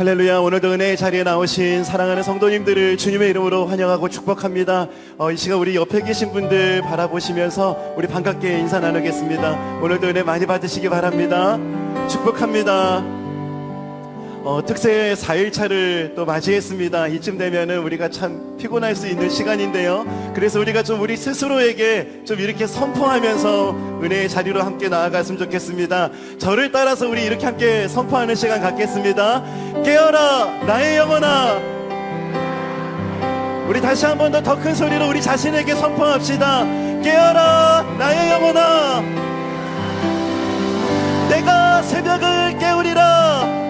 할렐루야. 오늘도 은혜의 자리에 나오신 사랑하는 성도님들을 주님의 이름으로 환영하고 축복합니다. 이 시간 우리 옆에 계신 분들 바라보시면서 우리 반갑게 인사 나누겠습니다. 오늘도 은혜 많이 받으시기 바랍니다. 축복합니다. 특세 4일차를 또 맞이했습니다. 이쯤 되면은 우리가 참 피곤할 수 있는 시간인데요. 그래서 우리가 좀 우리 스스로에게 좀 이렇게 선포하면서 은혜의 자리로 함께 나아갔으면 좋겠습니다. 저를 따라서 우리 이렇게 함께 선포하는 시간 갖겠습니다. 깨어라 나의 영혼아. 우리 다시 한 번 더 큰 소리로 우리 자신에게 선포합시다. 깨어라 나의 영혼아. 내가 새벽을 깨우리라.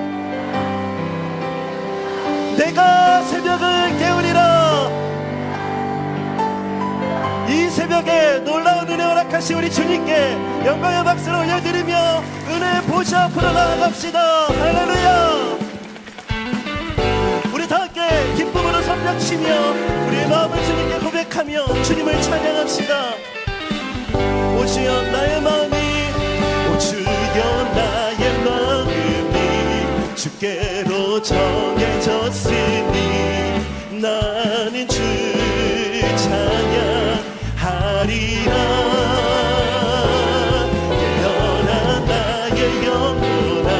내가 새벽을 깨우리라. 이 새벽에 놀라운 은혜 허락하신 우리 주님께 영광의 박수를 올려드리며 은혜의 보좌 앞으로 나아갑시다. 할렐루야. 우리 다 함께 기쁨으로 손뼉치며 우리의 마음을 주님께 고백하며 주님을 찬양합시다. 오 주여 나의 마음이, 오 주여 나의 마음이 주께로 정해졌으니 나는 주 찬양하리라. 깨어나 나의 영혼아.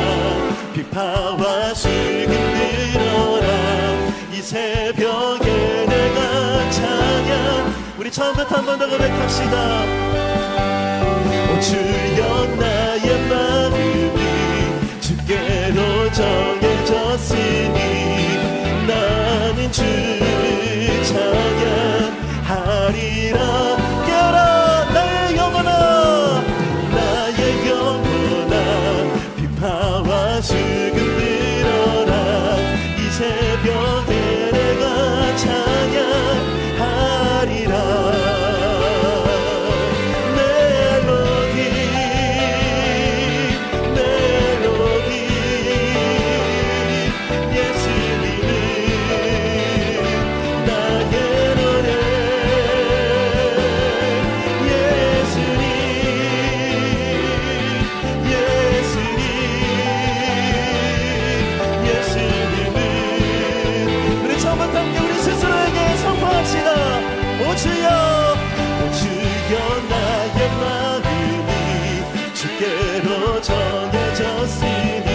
비파와 슬금 들어라. 이 새벽에 내가 찬양. 우리 처음부터 한 번 더 고백합시다. 오 주여 나의 마음이 주께로 정해졌으니 나는 주 찬양하리라. 깨어라 나의 영혼아. 나의 영혼아. 비파와 슬금 들어라. 이 새벽에 내가 찬양하리라. 오 주여 나의 마음이 주께로 정해졌으니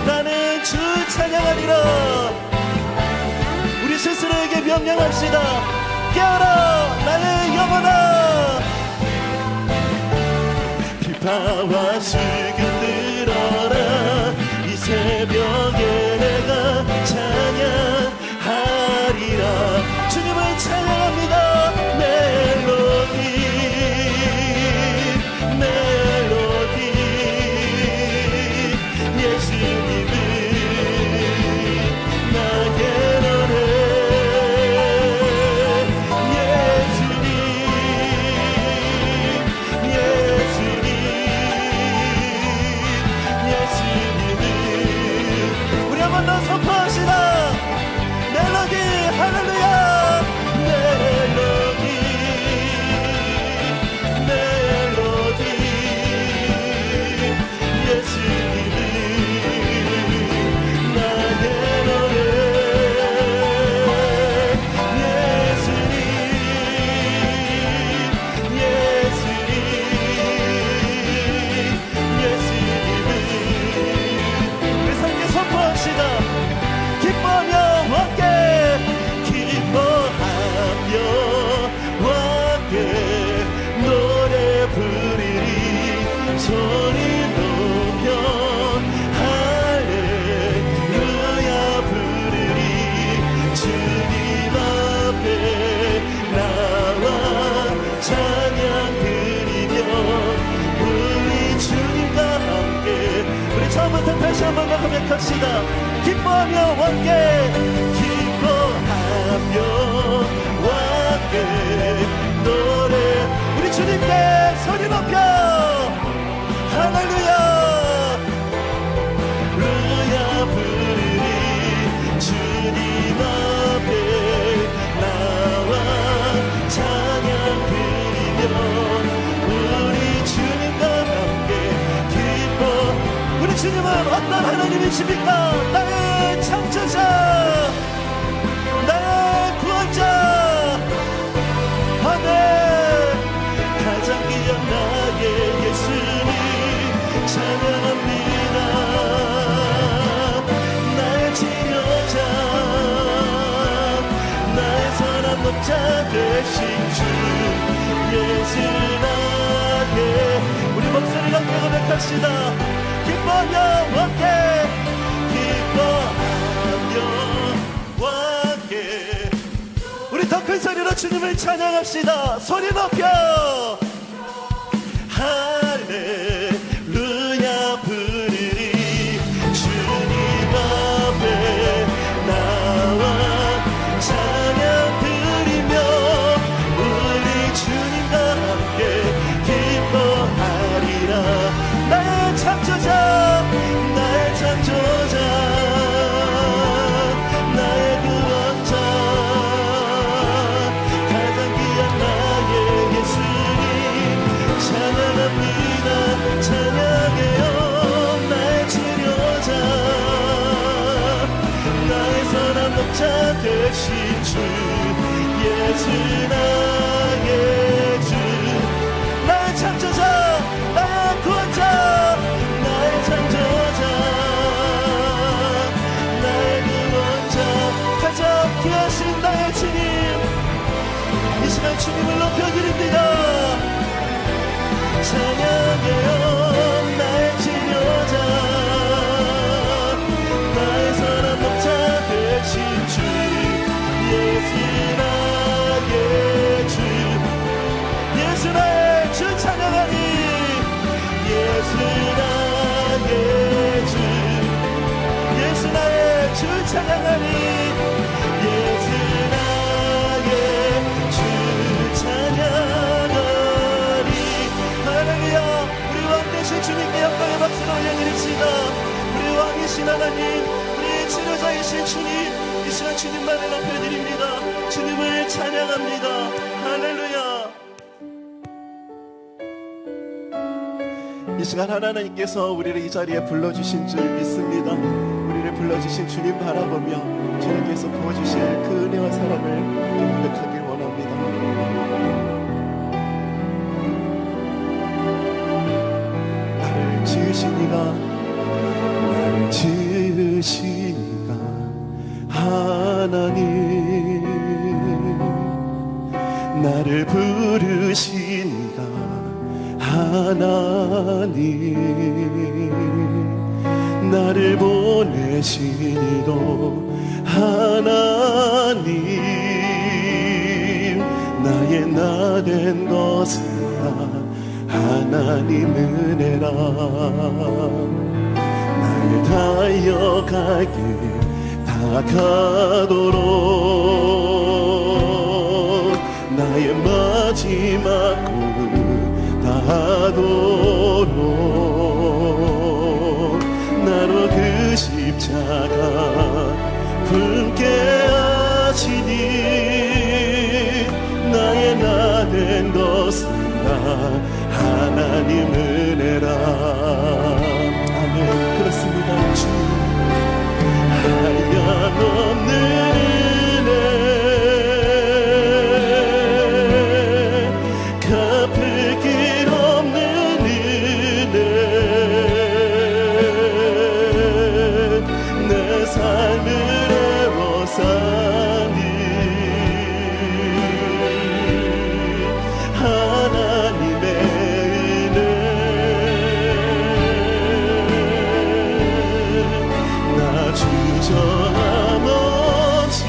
나는 주 찬양하리라. 우리 스스로에게 명령합시다. 깨어라 나의 영혼아. 비파와 슬금 들어라. 이 새벽에 내가 찬양하리라. 주님을 찬양합니다. 다시 한번 고백합시다. 기뻐하며 함께, 기뻐하며 함께 노래. 우리 주님께 소리 높여. 할렐루야. 루야 부르리 주님 앞에 나와 찬양 드리며 우리 주님과 함께 기뻐. 우리 주님은 어떤 하나님이십니까? 나의 창조자, 나의 구원자. 아멘. 가장 귀한 나의 예수님 찬양합니다. 나의 치료자, 나의 선한 목자 되신 주 예수 나의. 우리 목소리가 고백합시다. 기뻐하며 함께, 기뻐하며 함께. 우리 더 큰 소리로 주님을 찬양합시다. 소리 높여 할렐루야 부르리. 주님 앞에 나와 찬양 드리며 우리 주님과 함께 기뻐하리라. 나의 창조자, 나의 창조자, 나의 구원자, 가장 귀한 나의 예수님 찬양합니다. 찬양해요. 나의 치료자, 나의 선한 목자 되신 주 예수 나의 주. 나의 창조자, 나의 구원자, 나의 창조자, 나의 구원자, 가장 귀하신 나의 주님. 이 시간 주님을 높여드립니다. 찬양해요. 나의 치료자, 나의 선한 목자 되신 주 예수 나의 주. 예수 나의 주 찬양하니. 예수 나의 주, 예수 나의 주 찬양하니. 예수 나의 주 찬양하니. 할렐루야. 우리 왕 되신 주님께 영광의 박수를 올려드립시다. 우리 왕이신 하나님, 우리 치료자이신 주님, 이 시간 주님만을 높여드립니다. 주님을 찬양합니다. 할렐루야. 이 시간 하나님께서 우리를 이 자리에 불러주신 줄 믿습니다. 우리를 불러주신 주님 바라보며 주님께서 부어주실 그 은혜와 사랑을 고백하길 원합니다. 나를 지으시니가, 나를 지으시니가 하나님, 나를 부르시니가 하나님, 나를 보내시니도 하나님, 나의 나 된 것은 다 하나님 은혜라. 나의 달려갈 길 다가도록 나의 마지막 꿈을 다하도록 나로 그 십자가 품게 하시니 나의 나 된 것은 다 하나님 은혜라. 아멘. 그렇습니다. 주 하얀없는 은혜, 갚을 길 없는 은혜, 내 삶을 애워싸니 하나님의 은혜. 나 주저함 없이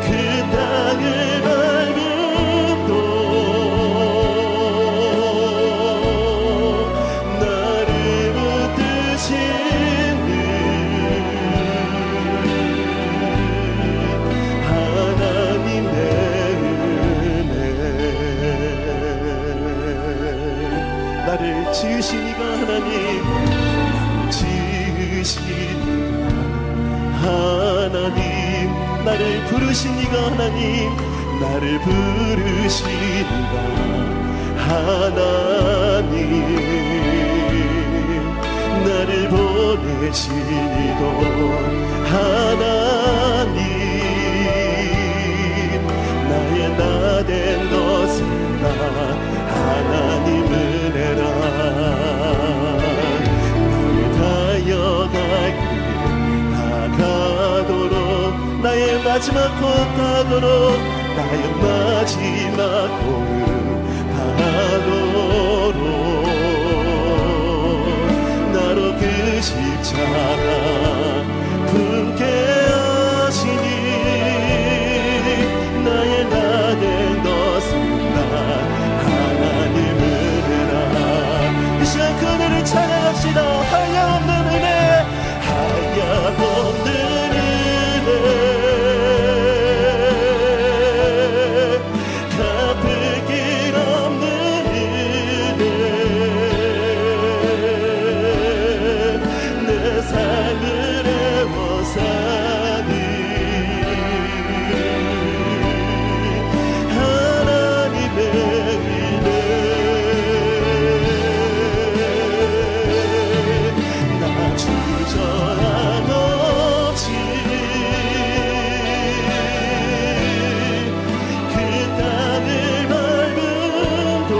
그 땅을 밟음도 나를 붙드시는 하나님의 은혜. 나를 지으시니가 하나님, 지으시니가 하나님, 나를 부르시니가 하나님, 나를 부르시니가 하나님, 나를 보내시던 하나님, 나의 나 된 것은 나 하나님 은혜라. 나의 다여가길 다가도록, 나의 마지막 것 가도록, 나의 마지막 걸음 가도록 나로 그 십자가 품게 하시니, 나의 나 된 것은 나 하나님 은혜라. 이 시간 그 은혜를 찬양합시다. 한량없는 은혜, 한량없는 은혜, 갚을 길 없는 은혜, 내 삶을 애워사니 하나님의 은혜. 나 주저함 없이 그 땅을 밟음도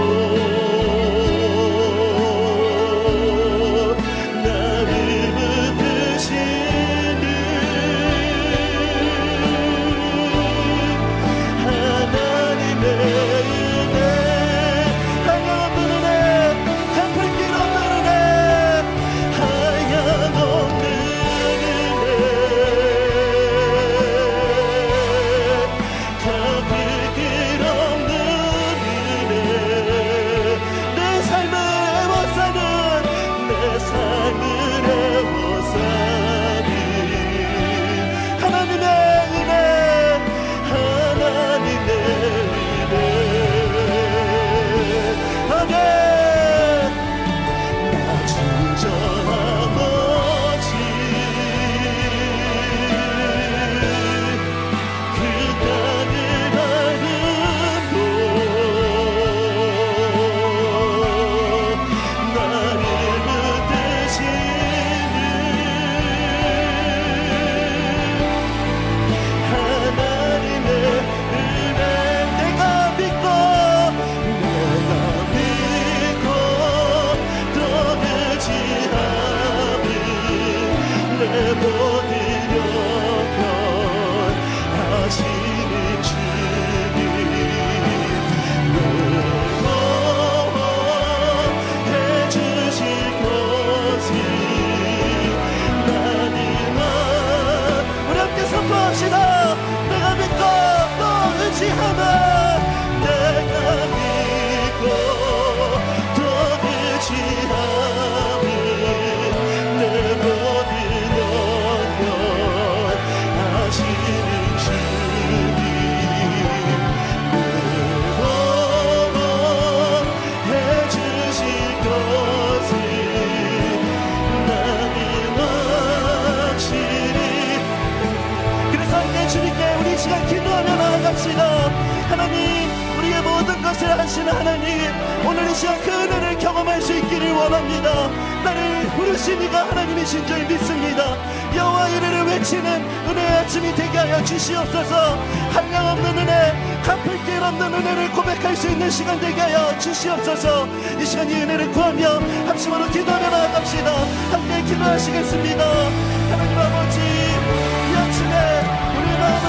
나를 붙드시는 하나님의 은혜, 한량없는 은혜, 갚을 길 없는 은혜, 한량없는 은혜, 갚을 길 없는 은혜, 내 삶을 애워싸는, 내 삶을 애워싸는 하나님의 은혜, 하나님의 은혜. 아멘. 나 주저함 없이 그 땅을 밟음도 나를 붙드시는 하나님의 은혜. 내가 믿고 떠나지 않은 내 모든 영혼 하시는 주님, 응원해 주실 것을 나는 우리 함께 선포합시다. 내가 믿고 또 의지하며, 내가 믿고 또 의지하며 내 모든 영혼 하시는 주님, 응원해 주실 것을 나는 확실히. 그래서 함께 주님께 우리 시간 기도하며 나아갑시다. 하나님, 우리의 모든 것을 하시는 하나님, 오늘 이 시간 그 은혜를 경험할 수 있기를 원합니다. 나를 부르신 이가 하나님이신 줄 믿습니다. 여호와 이름을 외치는 은혜의 아침이 되게 하여 주시옵소서. 한량없는 은혜, 갚을 길 없는 은혜를 고백할 수 있는 시간 되게 하여 주시옵소서. 이 시간 이 은혜를 구하며 합심으로 기도하며 나아갑시다. 함께 기도하시겠습니다. 하나님 아버지, 이 아침에 우리의 마음을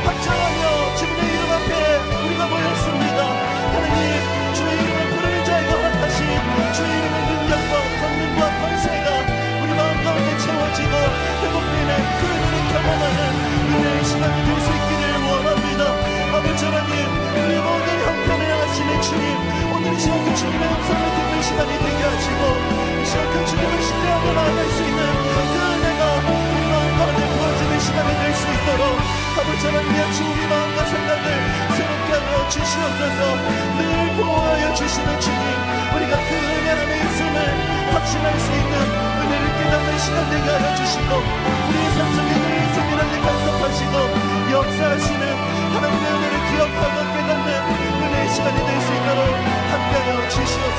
확정하며 주님의 이름 앞에 우리가 모였습니다. 하나님, 주의 이름을 부르는 자에게 허락하신 주의 이름의 능력과 권능과 권세가 우리 마음 가운데 채워지고 회복되는 그 은혜를 경험하는 은혜의 시간이 될 수 있기를 원합니다. 아버지 하나님, 우리 모든 형편을 아시는 주님, 오늘 이 시간 그 주님의 음성을 듣는 시간이 되게 하시고, 이 시간 그 주님을 신뢰하며 나아갈 수 있는 그 은혜가 우리 마음 가운데 부어지는 시간이 될 수 있도록 아버지 하나님의 주 우리 마음과 생각을 새롭게 하여 주시옵소서. 늘 보호하여 주시는 주님, 우리가 그 은혜 안에 있음을 확신할 수 있는 은혜를 깨닫는 시간 되게 하여 주시고, 우리의 삶 속에 늘 세밀하게 간섭하시고 역사하시는 하나님의 은혜를 기억하고 깨닫는 은혜의 시간이 될 수 있도록 함께하여 주시옵소서.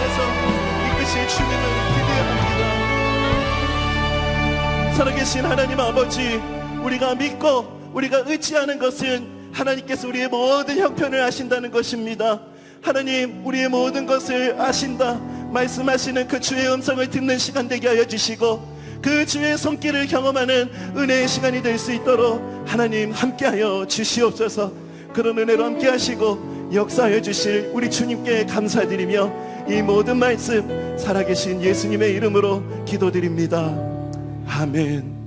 되신 하나님 아버지, 우리가 믿고 우리가 의지하는 것은 하나님께서 우리의 모든 형편을 아신다는 것입니다. 하나님, 우리의 모든 것을 아신다 말씀하시는 그 주의 음성을 듣는 시간 되게 하여 주시고, 그 주의 손길을 경험하는 은혜의 시간이 될 수 있도록 하나님 함께하여 주시옵소서. 그런 은혜로 함께하시고 역사하여 주실 우리 주님께 감사드리며 이 모든 말씀 살아계신 예수님의 이름으로 기도드립니다. 아멘.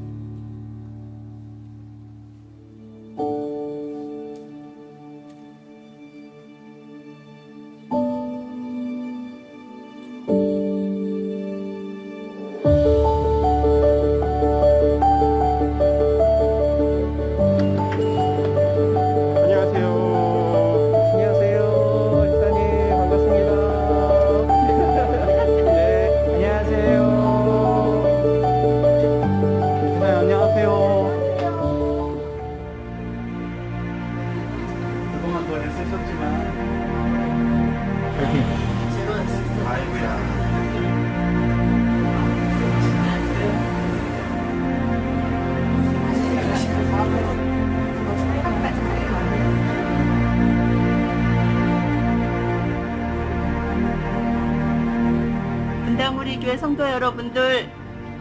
분당우리 교회 성도 여러분들,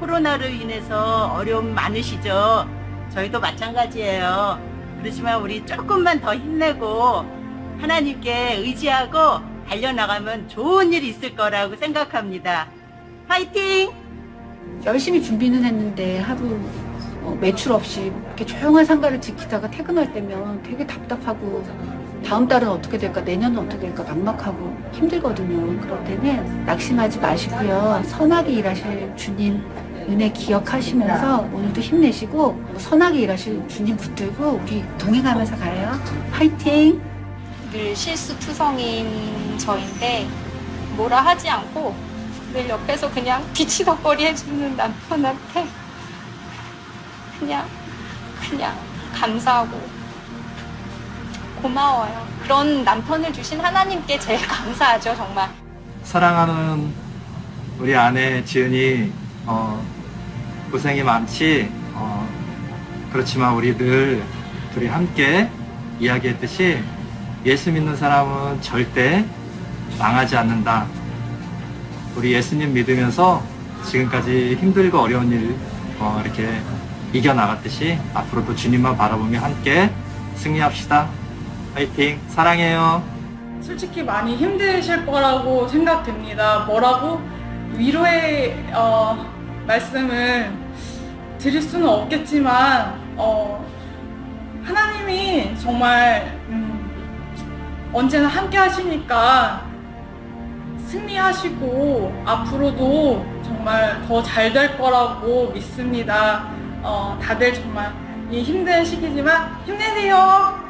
코로나로 인해서 어려움 많으시죠? 저희도 마찬가지예요. 그렇지만 우리 조금만 더 힘내고 하나님께 의지하고 달려나가면 좋은 일이 있을 거라고 생각합니다. 화이팅! 열심히 준비는 했는데 하루 매출 없이 이렇게 조용한 상가를 지키다가 퇴근할 때면 되게 답답하고, 다음 달은 어떻게 될까, 내년은 어떻게 될까 막막하고 힘들거든요. 그럴 때는 낙심하지 마시고요. 선하게 일하실 주님 은혜 기억하시면서 오늘도 힘내시고 선하게 일하실 주님 붙들고 우리 동행하면서 가요. 화이팅! 늘 실수투성인 저인데 뭐라 하지 않고 늘 옆에서 그냥 뒤치덕거리 해주는 남편한테 그냥 감사하고 고마워요. 그런 남편을 주신 하나님께 제일 감사하죠, 정말. 사랑하는 우리 아내 지은이 고생이 많지. 그렇지만 우리 늘 둘이 함께 이야기했듯이 예수 믿는 사람은 절대 망하지 않는다. 우리 예수님 믿으면서 지금까지 힘들고 어려운 일 이렇게 이겨나갔듯이 앞으로도 주님만 바라보며 함께 승리합시다. 화이팅! 사랑해요. 솔직히 많이 힘드실 거라고 생각됩니다. 뭐라고 위로의 말씀을 드릴 수는 없겠지만 하나님이 정말 언제나 함께 하시니까 승리하시고 앞으로도 정말 더 잘 될 거라고 믿습니다. 다들 정말 이 힘든 시기지만 힘내세요.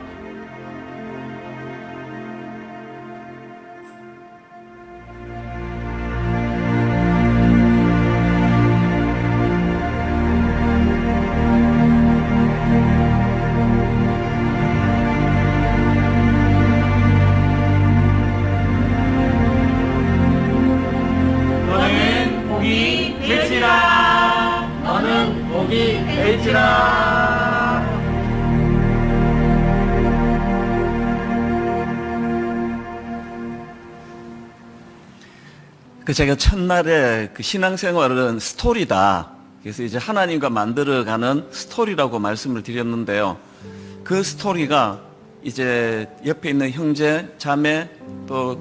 너는 복이 될지라. 제가 첫날에 그 신앙생활은 스토리다. 그래서 이제 하나님과 만들어가는 스토리라고 말씀을 드렸는데요. 그 스토리가 이제 옆에 있는 형제, 자매, 또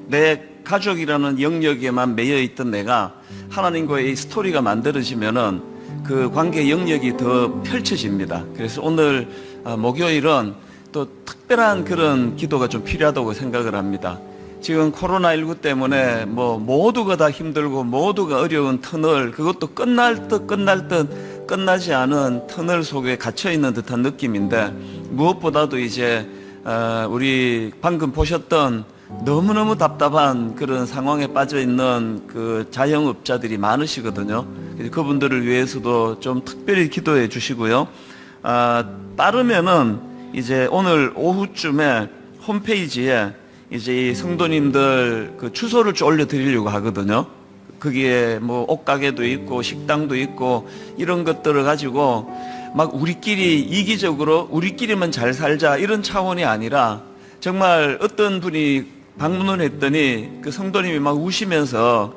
내 가족이라는 영역에만 매여 있던 내가 하나님과의 이 스토리가 만들어지면은 그 관계 영역이 더 펼쳐집니다. 그래서 오늘 목요일은 또 특별한 그런 기도가 좀 필요하다고 생각을 합니다. 지금 코로나19 때문에 모두가 다 힘들고 모두가 어려운 터널, 그것도 끝날 듯 끝나지 않은 터널 속에 갇혀 있는 듯한 느낌인데, 무엇보다도 이제 우리 방금 보셨던 너무너무 답답한 그런 상황에 빠져 있는 그 자영업자들이 많으시거든요. 그분들을 위해서도 좀 특별히 기도해 주시고요. 따르면은 이제 오늘 오후쯤에 홈페이지에 이제 이 성도님들 그 주소를 좀 올려드리려고 하거든요. 거기에 뭐 옷가게도 있고 식당도 있고 이런 것들을 가지고 막 우리끼리 이기적으로 우리끼리만 잘 살자 이런 차원이 아니라 정말 어떤 분이 방문을 했더니 그 성도님이 막 우시면서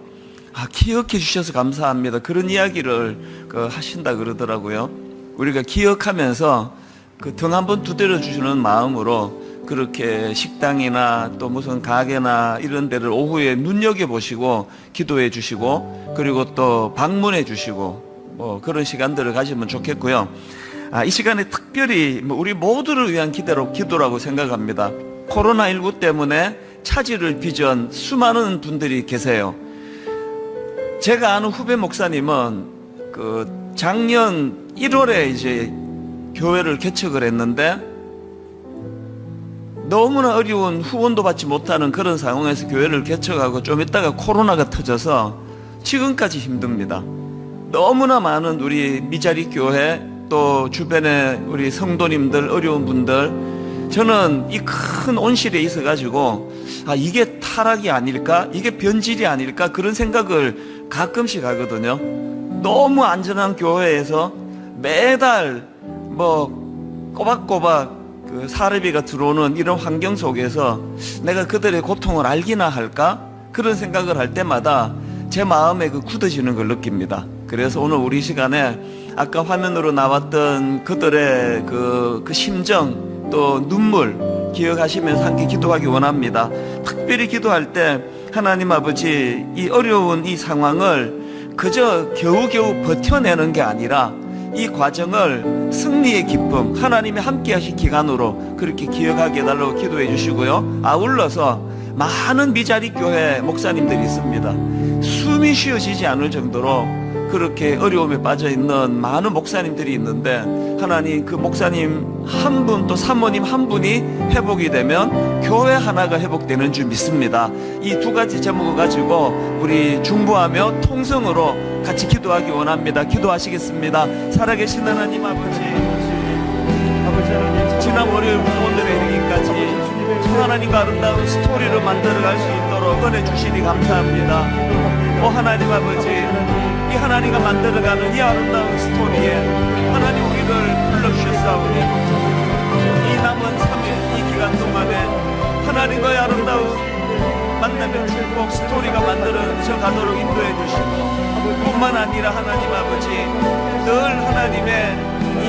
기억해 주셔서 감사합니다. 그런 이야기를 하신다 그러더라고요. 우리가 기억하면서 그 등 한번 두드려 주시는 마음으로 그렇게 식당이나 또 무슨 가게나 이런 데를 오후에 눈여겨보시고 기도해 주시고 그리고 또 방문해 주시고 뭐 그런 시간들을 가지면 좋겠고요. 이 시간에 특별히 우리 모두를 위한 기도라고 생각합니다. 코로나19 때문에 차질을 빚은 수많은 분들이 계세요. 제가 아는 후배 목사님은 그 작년 1월에 이제 교회를 개척을 했는데 너무나 어려운 후원도 받지 못하는 그런 상황에서 교회를 개척하고 좀 있다가 코로나가 터져서 지금까지 힘듭니다. 너무나 많은 우리 미자리 교회 또 주변에 우리 성도님들 어려운 분들 저는 이 큰 온실에 있어가지고 이게 타락이 아닐까 이게 변질이 아닐까 그런 생각을 가끔씩 하거든요. 너무 안전한 교회에서 매달 뭐 꼬박꼬박 그 사례비가 들어오는 이런 환경 속에서 내가 그들의 고통을 알기나 할까 그런 생각을 할 때마다 제 마음에 굳어지는 걸 느낍니다. 그래서 오늘 우리 시간에 아까 화면으로 나왔던 그들의 그 심정 또 눈물 기억하시면서 함께 기도하기 원합니다. 특별히 기도할 때 하나님 아버지 이 어려운 이 상황을 그저 겨우겨우 버텨내는 게 아니라 이 과정을 승리의 기쁨 하나님이 함께 하실 기간으로 그렇게 기억하게 해달라고 기도해 주시고요. 아울러서 많은 미자리 교회 목사님들이 있습니다. 숨이 쉬어지지 않을 정도로 그렇게 어려움에 빠져 있는 많은 목사님들이 있는데 하나님 그 목사님 한 분 또 사모님 한 분이 회복이 되면 교회 하나가 회복되는 줄 믿습니다. 이 두 가지 제목을 가지고 우리 중보하며 통성으로 같이 기도하기 원합니다. 기도하시겠습니다. 살아계신 하나님 아버지 지난 월요일부터 오늘에 이르기까지 하나님과 아름다운 스토리를 만들어갈 수 있도록 은혜 주시니 감사합니다. 하나님 아버지 이 하나님과 만들어가는 이 아름다운 스토리에 하나님 우리를 불러주셨사오니 이 남은 3일 이 기간 동안에 하나님과의 아름다운 만남의 축복 스토리가 만들어져 가도록 인도해 주시고 뿐만 아니라 하나님 아버지 늘 하나님의 이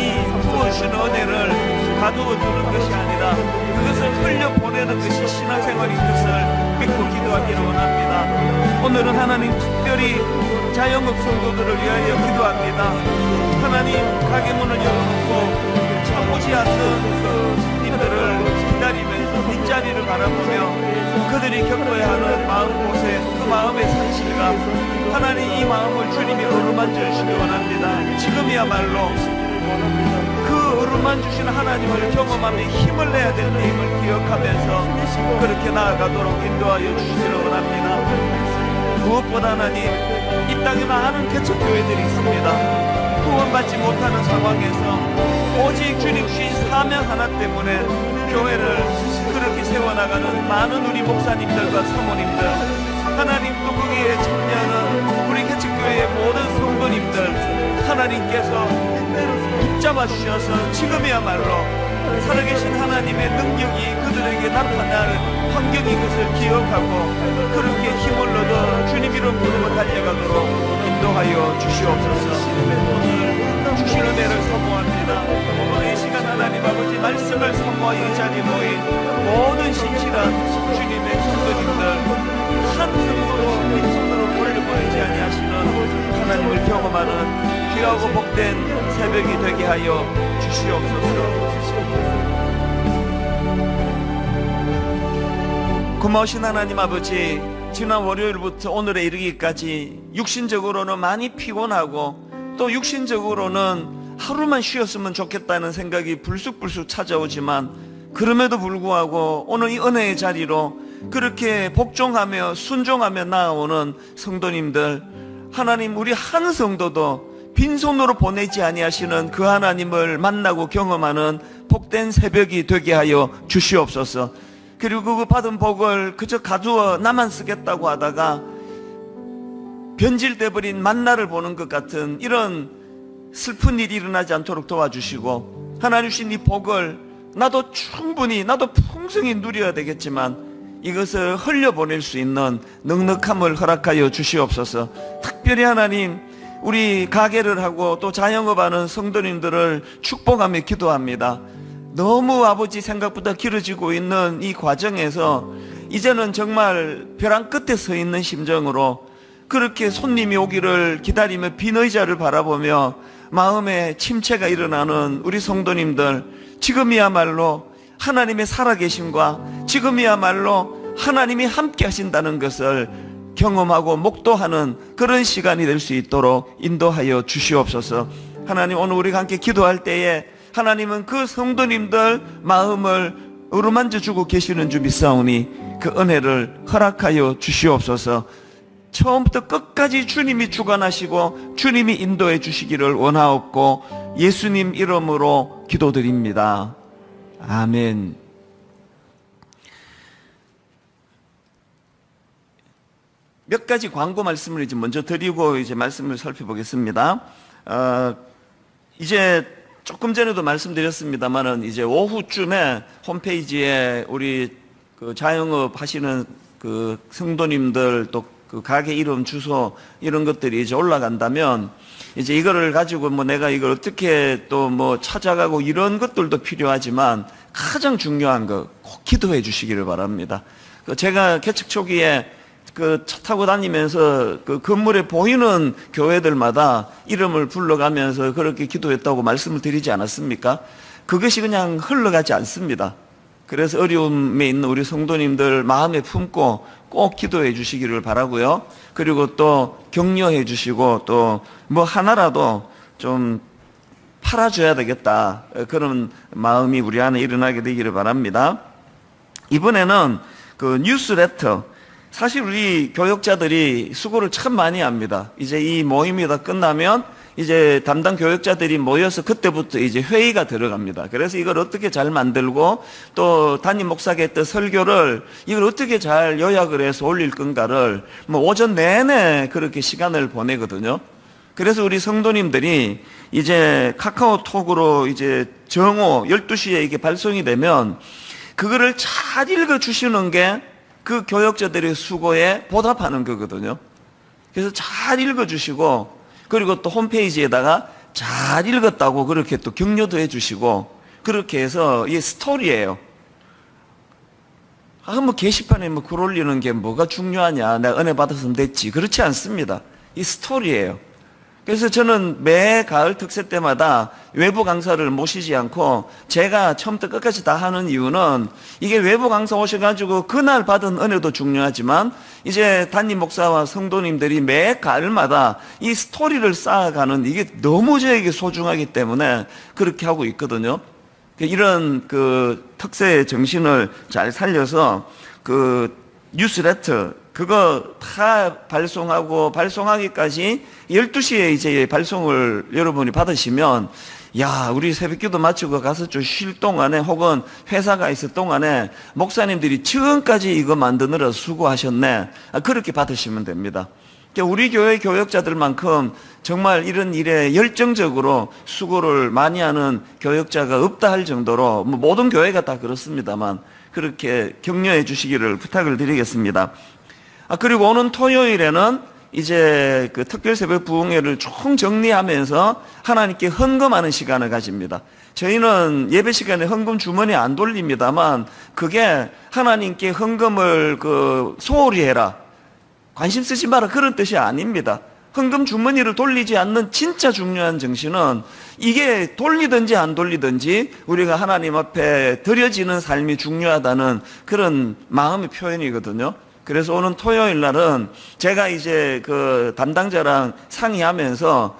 부어주시는 은혜를 가두어 두는 것이 아니라 그것을 흘려보내는 것이 신앙생활인 것을 믿고 기도하기를 원합니다. 오늘은 하나님 특별히 자영업 성도들을 위하여 기도합니다. 하나님 가게 문을 열어놓고 참오지 않는 그 손님들을 기다리면서 뒷자리를 바라보며 그들이 겪어야 하는 마음고생 그 마음의 상실감 하나님 이 마음을 주님이 어루만져 주시기 원합니다. 지금이야말로 그 어루만 주신 하나님을 경험하며 힘을 내야 될 힘을 기억하면서 그렇게 나아가도록 인도하여 주시기를 원합니다. 무엇보다 하나님 이 땅에 많은 개척교회들이 있습니다. 구원받지 못하는 상황에서 오직 주님 주신 사명 하나 때문에 교회를 그렇게 세워나가는 많은 우리 목사님들과 사모님들 하나님 또 거기에 참여하는 우리 개척교회의 모든 성도님들 하나님께서 붙잡아 주셔서 지금이야말로 살아계신 하나님의 능력이 그들에게 나타날 환경인 것을 기억하고 그렇게 힘을 얻어 주님 이름 부르고 달려가도록 인도하여 주시옵소서. 오늘 주신 은혜를 사모합니다. 오늘 이 시간 하나님 아버지 말씀을 사모하여 이 자리에 모인 모든 신실한 주님의 성도님들 한 성도로 빈손으로 돌려보내지 아니하시는 하나님을 경험하는 귀하고 복된 새벽이 되게 하여 주시옵소서. 고마우신 하나님 아버지 지난 월요일부터 오늘에 이르기까지 육신적으로는 많이 피곤하고 또 육신적으로는 하루만 쉬었으면 좋겠다는 생각이 불쑥불쑥 찾아오지만 그럼에도 불구하고 오늘 이 은혜의 자리로 그렇게 복종하며 순종하며 나아오는 성도님들 하나님 우리 한 성도도 빈손으로 보내지 아니하시는 그 하나님을 만나고 경험하는 복된 새벽이 되게 하여 주시옵소서. 그리고 그 받은 복을 그저 가두어 나만 쓰겠다고 하다가 변질돼 버린 만나를 보는 것 같은 이런 슬픈 일이 일어나지 않도록 도와주시고, 하나님 주신 이 복을 나도 충분히, 나도 풍성히 누려야 되겠지만 이것을 흘려보낼 수 있는 넉넉함을 허락하여 주시옵소서. 특별히 하나님, 우리 가게를 하고 또 자영업하는 성도님들을 축복하며 기도합니다. 너무 아버지 생각보다 길어지고 있는 이 과정에서 이제는 정말 벼랑 끝에 서 있는 심정으로 그렇게 손님이 오기를 기다리며 빈 의자를 바라보며 마음에 침체가 일어나는 우리 성도님들, 지금이야말로 하나님의 살아계심과 지금이야말로 하나님이 함께 하신다는 것을 경험하고 목도하는 그런 시간이 될 수 있도록 인도하여 주시옵소서. 하나님, 오늘 우리가 함께 기도할 때에 하나님은 그 성도님들 마음을 어루만져 주고 계시는 줄 믿사오니 그 은혜를 허락하여 주시옵소서. 처음부터 끝까지 주님이 주관하시고 주님이 인도해 주시기를 원하옵고 예수님 이름으로 기도드립니다. 아멘. 몇 가지 광고 말씀을 이제 먼저 드리고 이제 말씀을 살펴보겠습니다. 이제 조금 전에도 말씀드렸습니다만은 이제 오후쯤에 홈페이지에 우리 그 자영업 하시는 그 성도님들 또 그 가게 이름, 주소 이런 것들이 이제 올라간다면 이제 이거를 가지고 뭐 내가 이걸 어떻게 또 뭐 찾아가고 이런 것들도 필요하지만 가장 중요한 거 꼭 기도해 주시기를 바랍니다. 제가 개척 초기에 그 차 타고 다니면서 그 건물에 보이는 교회들마다 이름을 불러가면서 그렇게 기도했다고 말씀을 드리지 않았습니까? 그것이 그냥 흘러가지 않습니다. 그래서 어려움에 있는 우리 성도님들 마음에 품고 꼭 기도해 주시기를 바라고요. 그리고 또 격려해 주시고 또 뭐 하나라도 좀 팔아줘야 되겠다, 그런 마음이 우리 안에 일어나게 되기를 바랍니다. 이번에는 그 뉴스레터, 사실 우리 교역자들이 수고를 참 많이 합니다. 이제 이 모임이 다 끝나면 이제 담당 교역자들이 모여서 그때부터 이제 회의가 들어갑니다. 그래서 이걸 어떻게 잘 만들고 또 담임 목사가 했던 설교를 이걸 어떻게 잘 요약을 해서 올릴 건가를 뭐 오전 내내 그렇게 시간을 보내거든요. 그래서 우리 성도님들이 이제 카카오톡으로 이제 정오 12시에 이게 발송이 되면 그거를 잘 읽어 주시는 게 그 교역자들의 수고에 보답하는 거거든요. 그래서 잘 읽어 주시고 그리고 또 홈페이지에다가 잘 읽었다고 그렇게 또 격려도 해주시고 그렇게 해서 이게 스토리예요. 뭐 게시판에 뭐 글 올리는 게 뭐가 중요하냐, 내가 은혜 받았으면 됐지, 그렇지 않습니다. 이 스토리예요. 그래서 저는 매 가을 특세 때마다 외부 강사를 모시지 않고 제가 처음부터 끝까지 다 하는 이유는 이게 외부 강사 오셔가지고 그날 받은 은혜도 중요하지만 이제 담임 목사와 성도님들이 매 가을마다 이 스토리를 쌓아가는 이게 너무 저에게 소중하기 때문에 그렇게 하고 있거든요. 이런 그 특세의 정신을 잘 살려서 그 뉴스레터 그거 다 발송하기까지 12시에 이제 발송을 여러분이 받으시면 야, 우리 새벽기도 마치고 가서 좀 쉴 동안에 혹은 회사가 있을 동안에 목사님들이 지금까지 이거 만드느라 수고하셨네, 그렇게 받으시면 됩니다. 우리 교회 교역자들만큼 정말 이런 일에 열정적으로 수고를 많이 하는 교역자가 없다 할 정도로 뭐 모든 교회가 다 그렇습니다만 그렇게 격려해 주시기를 부탁을 드리겠습니다. 그리고 오는 토요일에는 이제 그 특별 새벽 부흥회를 총 정리하면서 하나님께 헌금하는 시간을 가집니다. 저희는 예배 시간에 헌금 주머니 안 돌립니다만 그게 하나님께 헌금을 소홀히 해라, 관심 쓰지 마라, 그런 뜻이 아닙니다. 헌금 주머니를 돌리지 않는 진짜 중요한 정신은 이게 돌리든지 안 돌리든지 우리가 하나님 앞에 드려지는 삶이 중요하다는 그런 마음의 표현이거든요. 그래서 오는 토요일 날은 제가 이제 그 담당자랑 상의하면서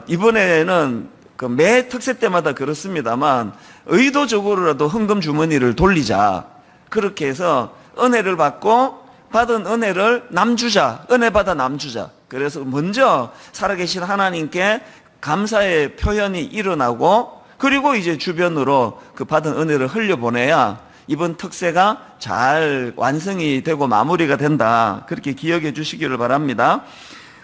이번에는 그 매 특세 때마다 그렇습니다만 의도적으로라도 헌금 주머니를 돌리자, 그렇게 해서 은혜를 받고 받은 은혜를 남주자, 은혜 받아 남주자. 그래서 먼저 살아계신 하나님께 감사의 표현이 일어나고 그리고 이제 주변으로 그 받은 은혜를 흘려보내야 이번 특세가 잘 완성이 되고 마무리가 된다, 그렇게 기억해 주시기를 바랍니다.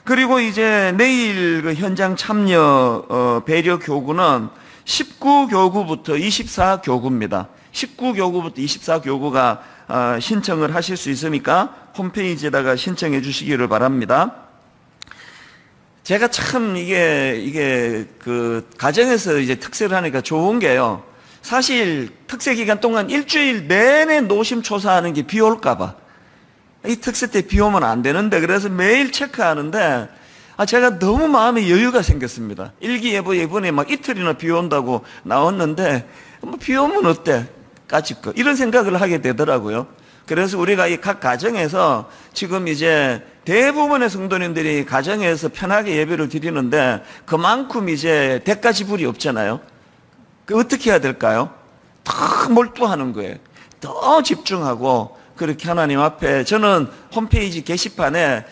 그리고 이제 내일 그 현장 참여 배려 교구는 19교구부터 24교구입니다. 19교구부터 24교구가 신청을 하실 수 있으니까 홈페이지에다가 신청해 주시기를 바랍니다. 제가 참 이게 그 가정에서 이제 특세를 하니까 좋은 게요. 사실 특세 기간 동안 일주일 내내 노심초사하는 게 비 올까봐. 이 특세 때 비 오면 안 되는데 그래서 매일 체크하는데 제가 너무 마음에 여유가 생겼습니다. 일기예보 이번에 막 이틀이나 비 온다고 나왔는데 뭐 비 오면 어때? 까짓 거 이런 생각을 하게 되더라고요. 그래서 우리가 이 각 가정에서 지금 이제 대부분의 성도님들이 가정에서 편하게 예배를 드리는데 그만큼 이제 대가 지불이 없잖아요. 그 어떻게 해야 될까요? 더 몰두하는 거예요. 더 집중하고 그렇게 하나님 앞에 저는 홈페이지 게시판에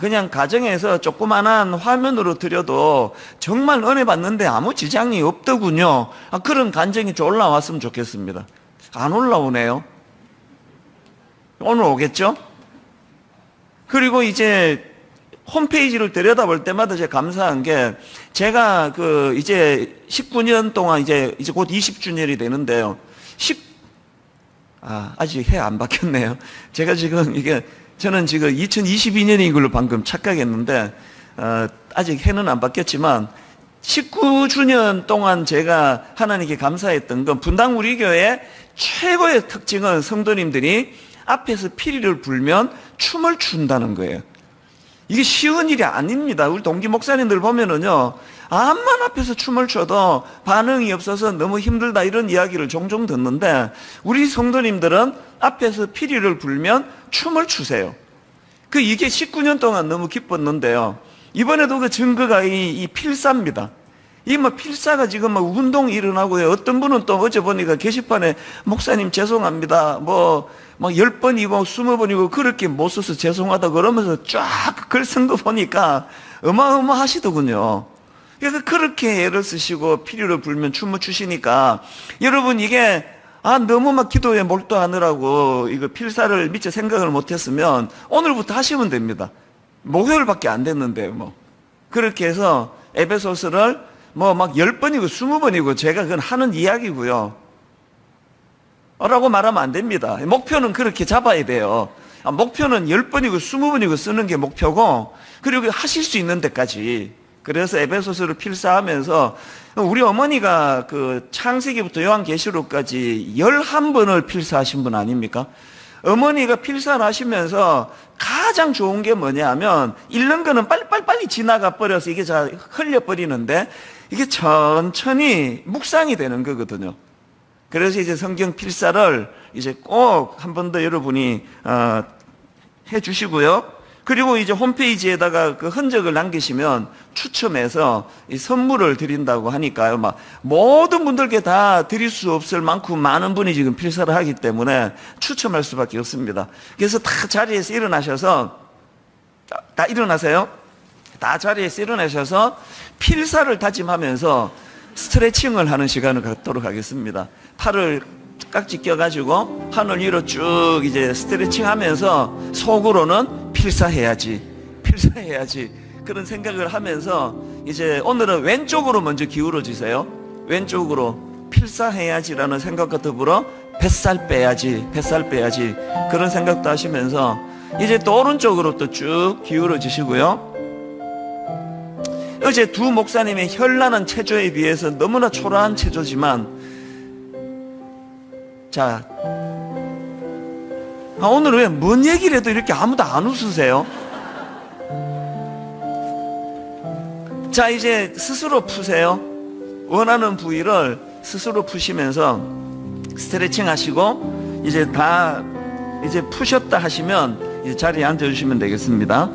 그냥 가정에서 조그만한 화면으로 드려도 정말 은혜 받는데 아무 지장이 없더군요. 그런 간증이 좀 올라왔으면 좋겠습니다. 안 올라오네요. 오늘 오겠죠? 그리고 이제 홈페이지를 들여다볼 때마다 제가 감사한 게 제가 그 이제 19년 동안 이제 곧 20주년이 되는데요. 아직 해 안 바뀌었네요. 제가 지금 저는 지금 2022년인 걸로 방금 착각했는데 아직 해는 안 바뀌었지만 19주년 동안 제가 하나님께 감사했던 건 분당 우리 교회 최고의 특징은 성도님들이 앞에서 피리를 불면 춤을 춘다는 거예요. 이게 쉬운 일이 아닙니다. 우리 동기 목사님들 보면은요, 암만 앞에서 춤을 춰도 반응이 없어서 너무 힘들다 이런 이야기를 종종 듣는데 우리 성도님들은 앞에서 피리를 불면 춤을 추세요. 이게 19년 동안 너무 기뻤는데요. 이번에도 그 증거가 이 필사입니다. 이 필사가 지금 운동이 일어나고요. 어떤 분은 또 어제 보니까 게시판에 목사님 죄송합니다. 10번이고 20번이고 그렇게 못 써서 죄송하다 그러면서 쫙 글 쓴 거 보니까 어마어마하시더군요. 그래서 그렇게 애를 쓰시고 피리를 불면 춤을 추시니까 여러분 이게 너무 기도에 몰두하느라고 이거 필사를 미처 생각을 못했으면 오늘부터 하시면 됩니다. 목요일밖에 안 됐는데 그렇게 해서 에베소서를 10번이고 20번이고 제가 그건 하는 이야기고요. 라고 말하면 안 됩니다. 목표는 그렇게 잡아야 돼요. 목표는 10번이고 20번이고 쓰는 게 목표고 그리고 하실 수 있는 데까지. 그래서 에베소서를 필사하면서 우리 어머니가 그 창세기부터 요한계시록까지 11번을 필사하신 분 아닙니까? 어머니가 필사를 하시면서 가장 좋은 게 뭐냐면 읽는 거는 빨리 지나가 버려서 이게 잘 흘려버리는데 이게 천천히 묵상이 되는 거거든요. 그래서 이제 성경 필사를 이제 꼭 한 번 더 여러분이 해 주시고요. 그리고 이제 홈페이지에다가 그 흔적을 남기시면 추첨해서 이 선물을 드린다고 하니까요. 모든 분들께 다 드릴 수 없을 만큼 많은 분이 지금 필사를 하기 때문에 추첨할 수밖에 없습니다. 그래서 다 자리에서 일어나셔서 다 일어나세요. 다 자리에서 일어나셔서 필사를 다짐하면서 스트레칭을 하는 시간을 갖도록 하겠습니다. 팔을 깍지 껴가지고 하늘 위로 쭉 이제 스트레칭 하면서 속으로는 필사해야지 그런 생각을 하면서 이제 오늘은 왼쪽으로 먼저 기울어지세요. 왼쪽으로 필사해야지라는 생각과 더불어 뱃살 빼야지 그런 생각도 하시면서 이제 또 오른쪽으로 또 쭉 기울어지시고요. 어제 두 목사님의 현란한 체조에 비해서 너무나 초라한 체조지만 자, 오늘 왜 뭔 얘기를 해도 이렇게 아무도 안 웃으세요? 자, 이제 스스로 푸세요. 원하는 부위를 스스로 푸시면서 스트레칭 하시고 이제 다 이제 푸셨다 하시면 이제 자리에 앉아주시면 되겠습니다.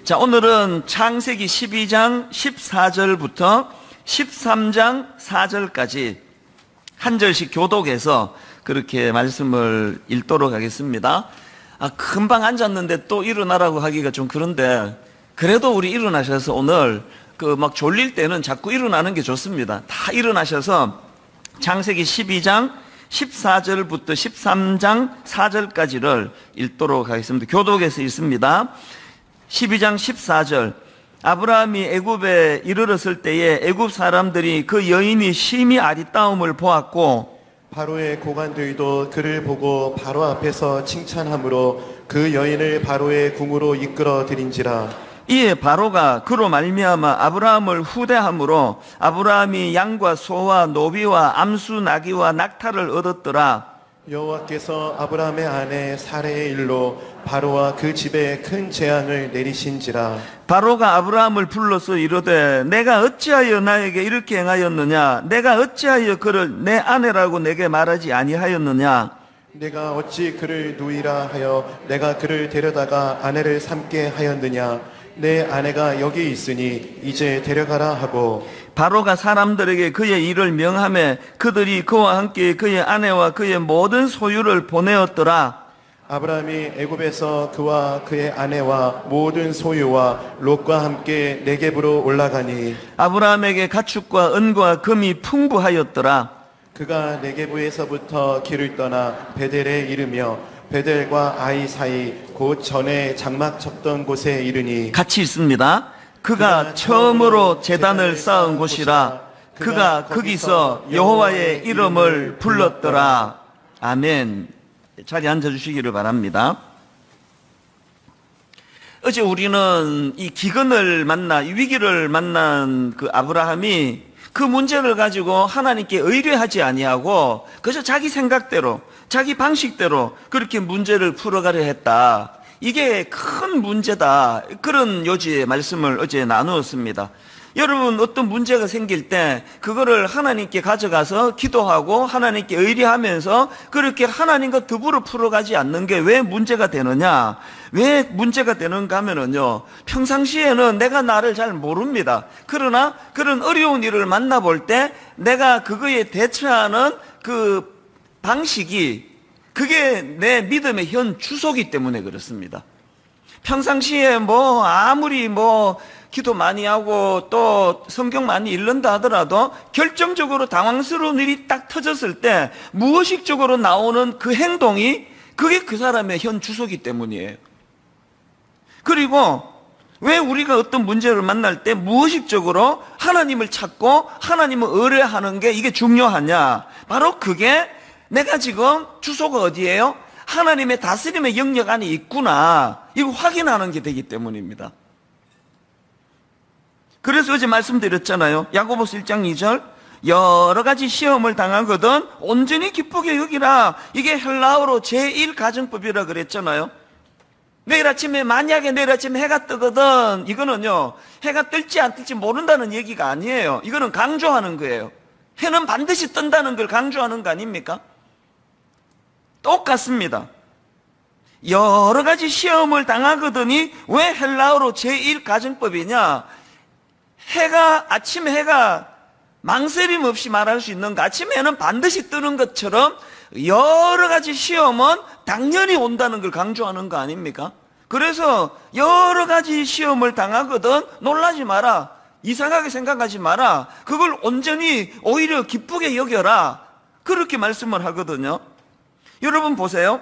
자, 오늘은 창세기 12장 14절부터 13장 4절까지 한 절씩 교독해서 그렇게 말씀을 읽도록 하겠습니다. 금방 앉았는데 또 일어나라고 하기가 좀 그런데 그래도 우리 일어나셔서 오늘 졸릴 때는 자꾸 일어나는 게 좋습니다. 다 일어나셔서 창세기 12장 14절부터 13장 4절까지를 읽도록 하겠습니다. 교독에서 읽습니다. 12장 14절. 아브라함이 애굽에 이르렀을 때에 애굽 사람들이 그 여인이 심히 아리따움을 보았고 바로의 고관들도 그를 보고 바로 앞에서 칭찬함으로 그 여인을 바로의 궁으로 이끌어 들인지라. 이에 바로가 그로 말미암아 아브라함을 후대함으로 아브라함이 양과 소와 노비와 암수 나귀와 낙타를 얻었더라. 여호와께서 아브라함의 아내 사레의 일로 바로와 그 집에 큰 재앙을 내리신지라. 바로가 아브라함을 불러서 이르되 내가 어찌하여 나에게 이렇게 행하였느냐? 내가 어찌하여 그를 내 아내라고 내게 말하지 아니하였느냐? 내가 어찌 그를 누이라 하여 내가 그를 데려다가 아내를 삼게 하였느냐? 내 아내가 여기 있으니 이제 데려가라 하고. 바로가 사람들에게 그의 일을 명하매 그들이 그와 함께 그의 아내와 그의 모든 소유를 보내었더라. 아브라함이 애굽에서 그와 그의 아내와 모든 소유와 롯과 함께 네겝으로 올라가니 아브라함에게 가축과 은과 금이 풍부하였더라. 그가 네겝에서부터 길을 떠나 베델에 이르며 베델과 아이 사이 곧 전에 장막 쳤던 곳에 이르니 같이 있습니다. 그가 처음으로 제단을 쌓은 곳이라. 그가 거기서 여호와의 이름을 불렀더라. 아멘. 자리에 앉아주시기를 바랍니다. 어제 우리는 이 기근을 만나, 이 위기를 만난 그 아브라함이 그 문제를 가지고 하나님께 의뢰하지 아니하고 그저 자기 생각대로, 자기 방식대로 그렇게 문제를 풀어가려 했다. 이게 큰 문제다. 그런 요지의 말씀을 어제 나누었습니다. 여러분, 어떤 문제가 생길 때 그거를 하나님께 가져가서 기도하고 하나님께 의뢰하면서 그렇게 하나님과 더불어 풀어가지 않는 게 왜 문제가 되느냐? 왜 문제가 되는가 하면은요, 평상시에는 내가 나를 잘 모릅니다. 그러나 그런 어려운 일을 만나볼 때 내가 그거에 대처하는 그 방식이 그게 내 믿음의 현 주소기 때문에 그렇습니다. 평상시에 아무리 기도 많이 하고 또 성경 많이 읽는다 하더라도 결정적으로 당황스러운 일이 딱 터졌을 때 무의식적으로 나오는 그 행동이 그게 그 사람의 현 주소기 때문이에요. 그리고 왜 우리가 어떤 문제를 만날 때 무의식적으로 하나님을 찾고 하나님을 의뢰하는 게 이게 중요하냐? 바로 그게 내가 지금 주소가 어디예요? 하나님의 다스림의 영역 안에 있구나. 이거 확인하는 게 되기 때문입니다. 그래서 어제 말씀드렸잖아요. 야고보서 1장 2절. 여러 가지 시험을 당하거든 온전히 기쁘게 여기라. 이게 헬라어로 제1가정법이라 그랬잖아요. 만약에 내일 아침에 해가 뜨거든, 이거는요, 해가 뜰지 안 뜰지 모른다는 얘기가 아니에요. 이거는 강조하는 거예요. 해는 반드시 뜬다는 걸 강조하는 거 아닙니까? 똑같습니다. 여러 가지 시험을 당하거든이 왜 헬라어로 제1가정법이냐? 아침에 해가 망설임 없이 말할 수 있는가? 아침에 해는 반드시 뜨는 것처럼 여러 가지 시험은 당연히 온다는 걸 강조하는 거 아닙니까? 그래서 여러 가지 시험을 당하거든 놀라지 마라. 이상하게 생각하지 마라. 그걸 온전히 오히려 기쁘게 여겨라. 그렇게 말씀을 하거든요. 여러분 보세요.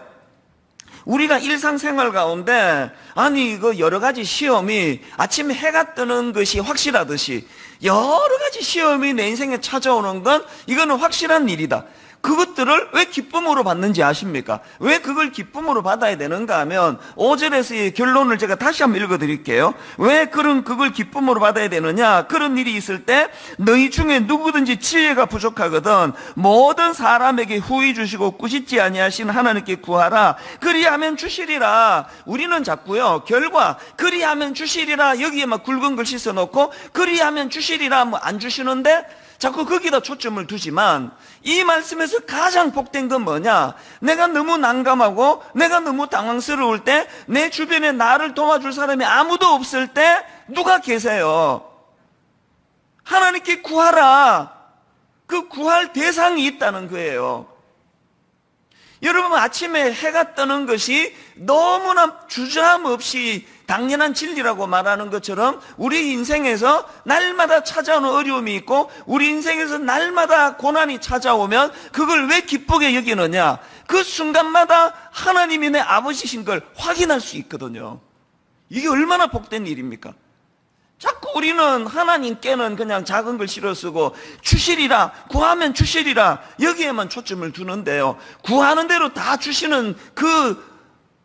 우리가 일상생활 가운데 여러 가지 시험이 아침에 해가 뜨는 것이 확실하듯이 여러 가지 시험이 내 인생에 찾아오는 건 이거는 확실한 일이다. 그것들을 왜 기쁨으로 받는지 아십니까? 왜 그걸 기쁨으로 받아야 되는가 하면 5절에서의 결론을 제가 다시 한번 읽어드릴게요. 왜 그걸 기쁨으로 받아야 되느냐? 그런 일이 있을 때 너희 중에 누구든지 지혜가 부족하거든 모든 사람에게 후히 주시고 꾸짖지 아니하시는 하나님께 구하라. 그리하면 주시리라. 우리는 자꾸요 결과 그리하면 주시리라 여기에 막 굵은 글씨 써놓고 그리하면 주시리라 안 주시는데 자꾸 거기다 초점을 두지만 이 말씀에서 가장 복된 건 뭐냐? 내가 너무 난감하고 내가 너무 당황스러울 때 내 주변에 나를 도와줄 사람이 아무도 없을 때 누가 계세요? 하나님께 구하라. 그 구할 대상이 있다는 거예요. 여러분 아침에 해가 뜨는 것이 너무나 주저함 없이 당연한 진리라고 말하는 것처럼 우리 인생에서 날마다 찾아오는 어려움이 있고 우리 인생에서 날마다 고난이 찾아오면 그걸 왜 기쁘게 여기느냐? 그 순간마다 하나님이 내 아버지신 걸 확인할 수 있거든요. 이게 얼마나 복된 일입니까? 자꾸 우리는 하나님께는 그냥 작은 걸 실어 쓰고 주시리라, 구하면 주시리라 여기에만 초점을 두는데요. 구하는 대로 다 주시는 그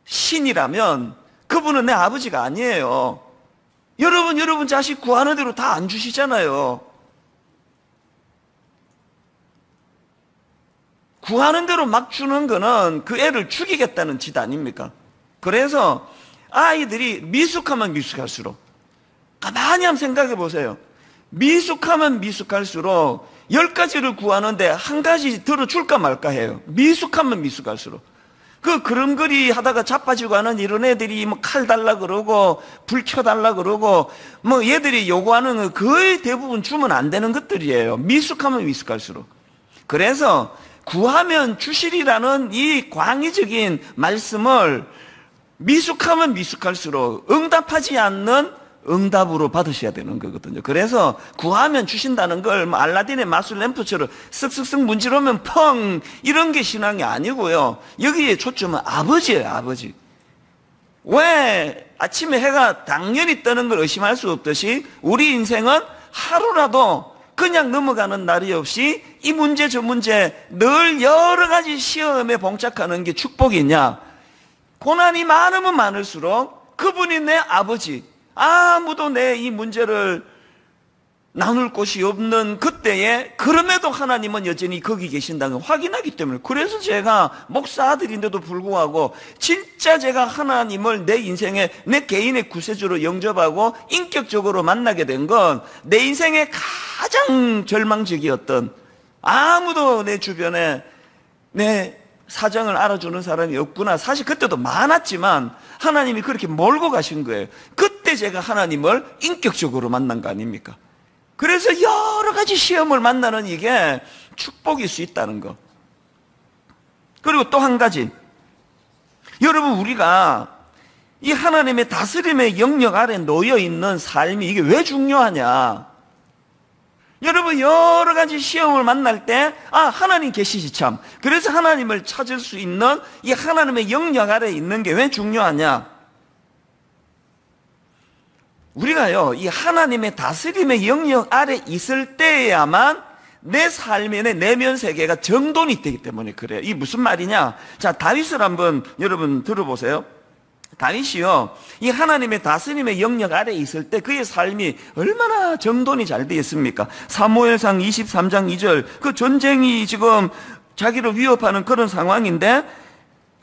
신이라면 그분은 내 아버지가 아니에요. 여러분 자식 구하는 대로 다 안 주시잖아요. 구하는 대로 막 주는 거는 그 애를 죽이겠다는 짓 아닙니까? 그래서 아이들이 미숙하면 미숙할수록 가만히 한번 생각해 보세요. 미숙하면 미숙할수록 10가지를 구하는데 한 가지 들어줄까 말까 해요. 미숙하면 미숙할수록. 그 그림그리 하다가 자빠지고 하는 이런 애들이 뭐 칼 달라 그러고 불 켜달라 그러고 뭐 얘들이 요구하는 거 거의 대부분 주면 안 되는 것들이에요. 미숙하면 미숙할수록. 그래서 구하면 주시리라는 이 광의적인 말씀을 미숙하면 미숙할수록 응답하지 않는 응답으로 받으셔야 되는 거거든요. 그래서 구하면 주신다는 걸 뭐 알라딘의 마술 램프처럼 쓱쓱쓱 문지르면 펑 이런 게 신앙이 아니고요. 여기에 초점은 아버지예요. 아버지. 왜 아침에 해가 당연히 뜨는 걸 의심할 수 없듯이 우리 인생은 하루라도 그냥 넘어가는 날이 없이 이 문제 저 문제 늘 여러 가지 시험에 봉착하는 게 축복이냐? 고난이 많으면 많을수록 그분이 내 아버지, 아무도 내 이 문제를 나눌 곳이 없는 그때에 그럼에도 하나님은 여전히 거기 계신다는 걸 확인하기 때문에, 그래서 제가 목사 아들인데도 불구하고 진짜 제가 하나님을 내 인생에 내 개인의 구세주로 영접하고 인격적으로 만나게 된 건 내 인생의 가장 절망적이었던, 아무도 내 주변에 내 사정을 알아주는 사람이 없구나. 사실 그때도 많았지만 하나님이 그렇게 몰고 가신 거예요. 그때 제가 하나님을 인격적으로 만난 거 아닙니까? 그래서 여러 가지 시험을 만나는 이게 축복일 수 있다는 거. 그리고 또 한 가지, 여러분, 우리가 이 하나님의 다스림의 영역 아래 놓여 있는 삶이 이게 왜 중요하냐? 여러분, 여러 가지 시험을 만날 때, 하나님 계시지 참. 그래서 하나님을 찾을 수 있는 이 하나님의 영역 아래 있는 게 왜 중요하냐? 우리가요, 이 하나님의 다스림의 영역 아래 있을 때에야만 내 삶의 내 내면 세계가 정돈이 되기 때문에 그래요. 이게 무슨 말이냐? 자, 다윗을 한번 여러분 들어보세요. 다윗이요, 이 하나님의 다스림의 영역 아래 있을 때 그의 삶이 얼마나 정돈이 잘 되어 있습니까? 사무엘상 23장 2절, 그 전쟁이 지금 자기를 위협하는 그런 상황인데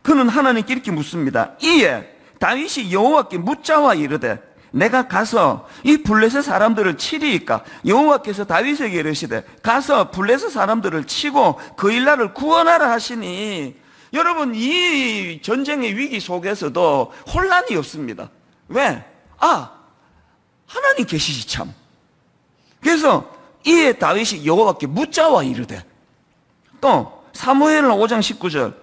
그는 하나님께 이렇게 묻습니다. 이에 다윗이 여호와께 묻자와 이르되 내가 가서 이 블레셋 사람들을 치리이까? 여호와께서 다윗에게 이르시되 가서 블레셋 사람들을 치고 그 일날을 구원하라 하시니, 여러분, 이 전쟁의 위기 속에서도 혼란이 없습니다. 왜? 하나님 계시지 참. 그래서 이에 다윗이 여호와께 묻자와 이르되, 또 사무엘하 5장 19절,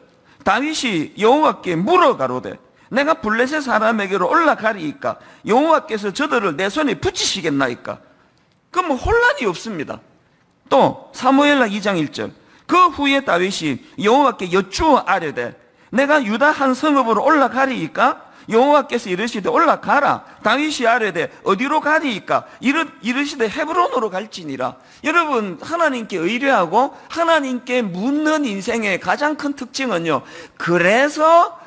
다윗이 여호와께 물어 가로되 내가 블레셋 사람에게로 올라가리이까? 여호와께서 저들을 내 손에 붙이시겠나이까? 그럼 혼란이 없습니다. 또 사무엘하 2장 1절, 그 후에 다윗이 여호와께 여쭈어 아뢰되 내가 유다 한 성읍으로 올라가리이까? 여호와께서 이르시되 올라가라. 다윗이 아뢰되 어디로 가리이까? 이르시되 헤브론으로 갈지니라. 여러분, 하나님께 의뢰하고 하나님께 묻는 인생의 가장 큰 특징은요, 그래서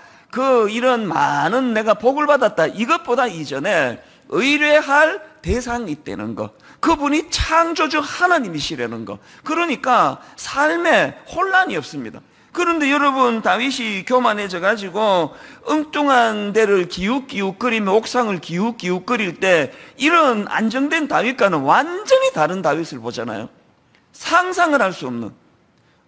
이런 많은 내가 복을 받았다 이것보다 이전에 의뢰할 대상이 있다는 거, 그분이 창조주 하나님이시라는 거. 그러니까 삶에 혼란이 없습니다. 그런데 여러분, 다윗이 교만해져 가지고 엉뚱한 데를 기웃기웃거리며 옥상을 기웃기웃거릴 때 이런 안정된 다윗과는 완전히 다른 다윗을 보잖아요. 상상을 할 수 없는,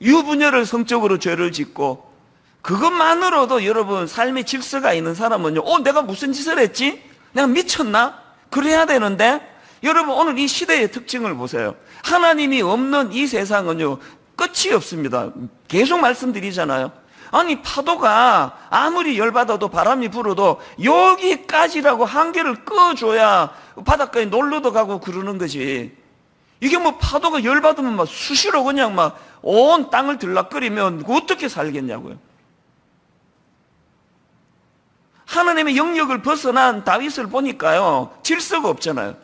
유부녀를 성적으로 죄를 짓고, 그것만으로도 여러분 삶의 질서가 있는 사람은요, 내가 무슨 짓을 했지? 내가 미쳤나? 그래야 되는데, 여러분 오늘 이 시대의 특징을 보세요. 하나님이 없는 이 세상은요 끝이 없습니다. 계속 말씀드리잖아요. 아니 파도가 아무리 열받아도 바람이 불어도 여기까지라고 한계를 꺼줘야 바닷가에 놀러도 가고 그러는 거지. 이게 뭐 파도가 열받으면 막 수시로 그냥 막 온 땅을 들락거리면 어떻게 살겠냐고요. 하나님의 영역을 벗어난 다윗을 보니까요, 질서가 없잖아요.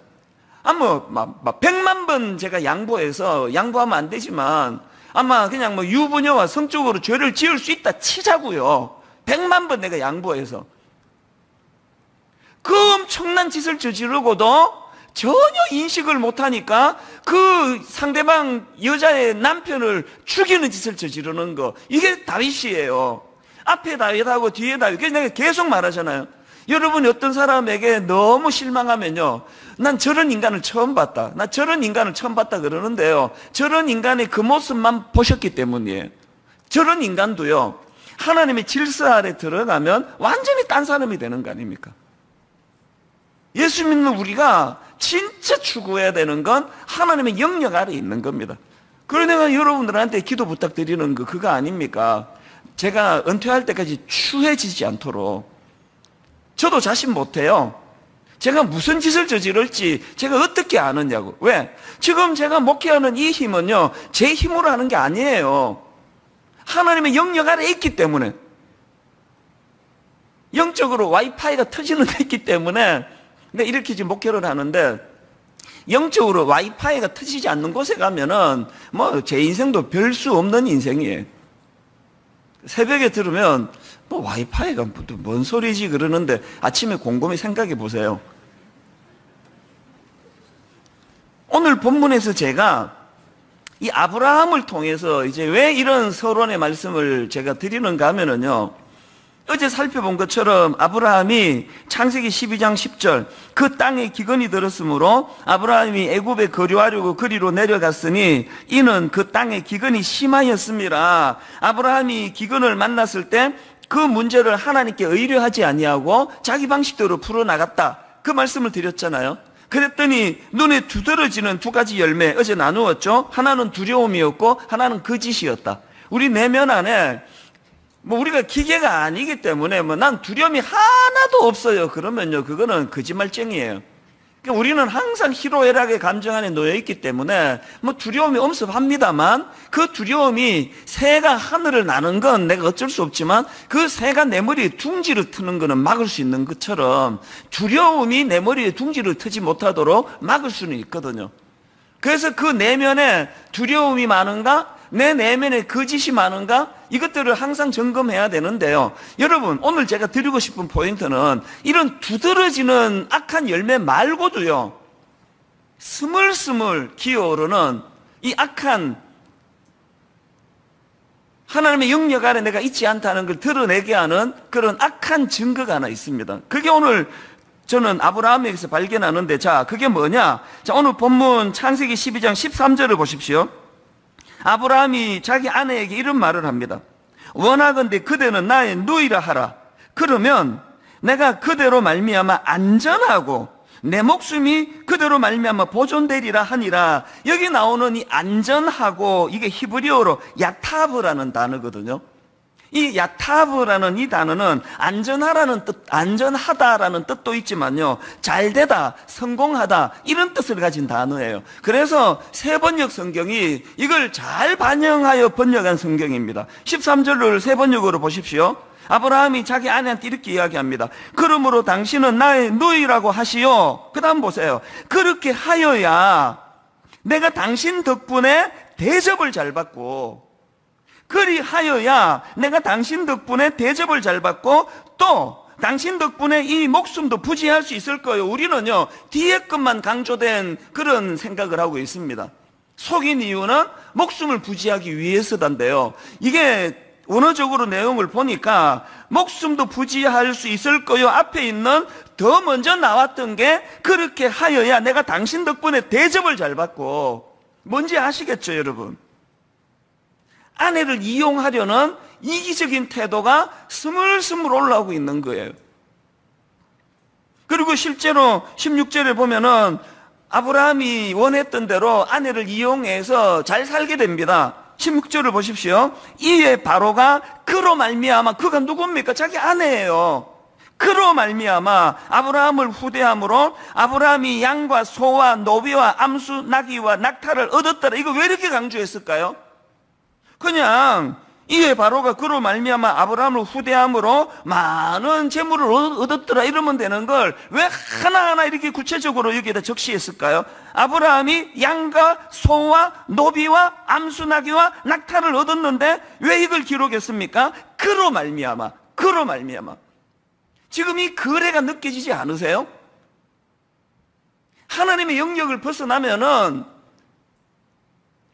막 100만 번 제가 양보하면 안 되지만, 아마 그냥 뭐 유부녀와 성적으로 죄를 지을 수 있다 치자고요. 100만 번 내가 양보해서. 그 엄청난 짓을 저지르고도 전혀 인식을 못하니까 그 상대방 여자의 남편을 죽이는 짓을 저지르는 거, 이게 다윗이에요. 앞에 다윗하고 뒤에 다윗. 그래서 내가 계속 말하잖아요. 여러분이 어떤 사람에게 너무 실망하면요, 난 저런 인간을 처음 봤다, 나 저런 인간을 처음 봤다 그러는데요, 저런 인간의 그 모습만 보셨기 때문이에요. 저런 인간도요, 하나님의 질서 아래 들어가면 완전히 딴 사람이 되는 거 아닙니까? 예수 믿는 우리가 진짜 추구해야 되는 건 하나님의 영역 아래 있는 겁니다. 그래서 내가 여러분들한테 기도 부탁드리는 거 그거 아닙니까? 제가 은퇴할 때까지 추해지지 않도록. 저도 자신 못해요. 제가 무슨 짓을 저지를지 제가 어떻게 아느냐고. 왜? 지금 제가 목회하는 이 힘은요, 제 힘으로 하는 게 아니에요. 하나님의 영역 아래 있기 때문에, 영적으로 와이파이가 터지는 데 있기 때문에. 근데 이렇게 지금 목회를 하는데, 영적으로 와이파이가 터지지 않는 곳에 가면은 뭐 제 인생도 별 수 없는 인생이에요. 새벽에 들으면 뭐 와이파이가 뭔 소리지 그러는데, 아침에 곰곰이 생각해 보세요. 오늘 본문에서 제가 이 아브라함을 통해서 이제 왜 이런 서론의 말씀을 제가 드리는가 하면은요, 어제 살펴본 것처럼 아브라함이 창세기 12장 10절, 그 땅에 기근이 들었으므로 아브라함이 애굽에 거류하려고 그리로 내려갔으니 이는 그 땅에 기근이 심하였습니다. 아브라함이 기근을 만났을 때 그 문제를 하나님께 의뢰하지 아니하고 자기 방식대로 풀어나갔다, 그 말씀을 드렸잖아요. 그랬더니 눈에 두드러지는 두 가지 열매 어제 나누었죠. 하나는 두려움이었고 하나는 거짓이었다. 우리 내면 안에 뭐 우리가 기계가 아니기 때문에 뭐 난 두려움이 하나도 없어요 그러면요, 그거는 거짓말쟁이에요. 그러니까 우리는 항상 희로애락의 감정 안에 놓여 있기 때문에 뭐 두려움이 엄습합니다만, 그 두려움이 새가 하늘을 나는 건 내가 어쩔 수 없지만 그 새가 내 머리에 둥지를 트는 거는 막을 수 있는 것처럼 두려움이 내 머리에 둥지를 트지 못하도록 막을 수는 있거든요. 그래서 그 내면에 두려움이 많은가, 내 내면에 거짓이 많은가, 이것들을 항상 점검해야 되는데요. 여러분, 오늘 제가 드리고 싶은 포인트는 이런 두드러지는 악한 열매 말고도요, 스물스물 기어오르는 이 악한, 하나님의 영역 아래 내가 있지 않다는 걸 드러내게 하는 그런 악한 증거가 하나 있습니다. 그게 오늘 저는 아브라함에게서 발견하는데, 자, 그게 뭐냐? 자, 오늘 본문 창세기 12장 13절을 보십시오. 아브라함이 자기 아내에게 이런 말을 합니다. 원하건대 그대는 나의 누이라 하라. 그러면 내가 그대로 말미암아 안전하고 내 목숨이 그대로 말미암아 보존되리라 하니라. 여기 나오는 이 안전하고, 이게 히브리어로 야타브라는 단어거든요. 이 야타브라는 이 단어는 안전하라는 뜻, 안전하다라는 뜻도 있지만요, 잘되다, 성공하다, 이런 뜻을 가진 단어예요. 그래서 새번역 성경이 이걸 잘 반영하여 번역한 성경입니다. 13절을 새번역으로 보십시오. 아브라함이 자기 아내한테 이렇게 이야기합니다. 그러므로 당신은 나의 누이라고 하시오. 그 다음 보세요. 그렇게 하여야 내가 당신 덕분에 대접을 잘 받고, 그리하여야 내가 당신 덕분에 대접을 잘 받고 또 당신 덕분에 이 목숨도 부지할 수 있을 거예요. 우리는요, 뒤에 것만 강조된 그런 생각을 하고 있습니다. 속인 이유는 목숨을 부지하기 위해서단데요. 이게 원어적으로 내용을 보니까 목숨도 부지할 수 있을 거요 앞에 있는 더 먼저 나왔던 게 그렇게 하여야 내가 당신 덕분에 대접을 잘 받고, 뭔지 아시겠죠 여러분? 아내를 이용하려는 이기적인 태도가 스물스물 올라오고 있는 거예요. 그리고 실제로 16절에 보면은 아브라함이 원했던 대로 아내를 이용해서 잘 살게 됩니다. 16절을 보십시오. 이에 바로가 그로 말미암아, 그가 누굽니까? 자기 아내예요. 그로 말미암아 아브라함을 후대함으로 아브라함이 양과 소와 노비와 암수 나귀와 낙타를 얻었더라. 이거 왜 이렇게 강조했을까요? 그냥 이에 바로가 그로 말미암아 아브라함을 후대함으로 많은 재물을 얻었더라 이러면 되는 걸 왜 하나하나 이렇게 구체적으로 여기에다 적시했을까요? 아브라함이 양과 소와 노비와 암수 나귀와 낙타를 얻었는데 왜 이걸 기록했습니까? 그로 말미암아, 그로 말미암아. 지금 이 거래가 느껴지지 않으세요? 하나님의 영역을 벗어나면은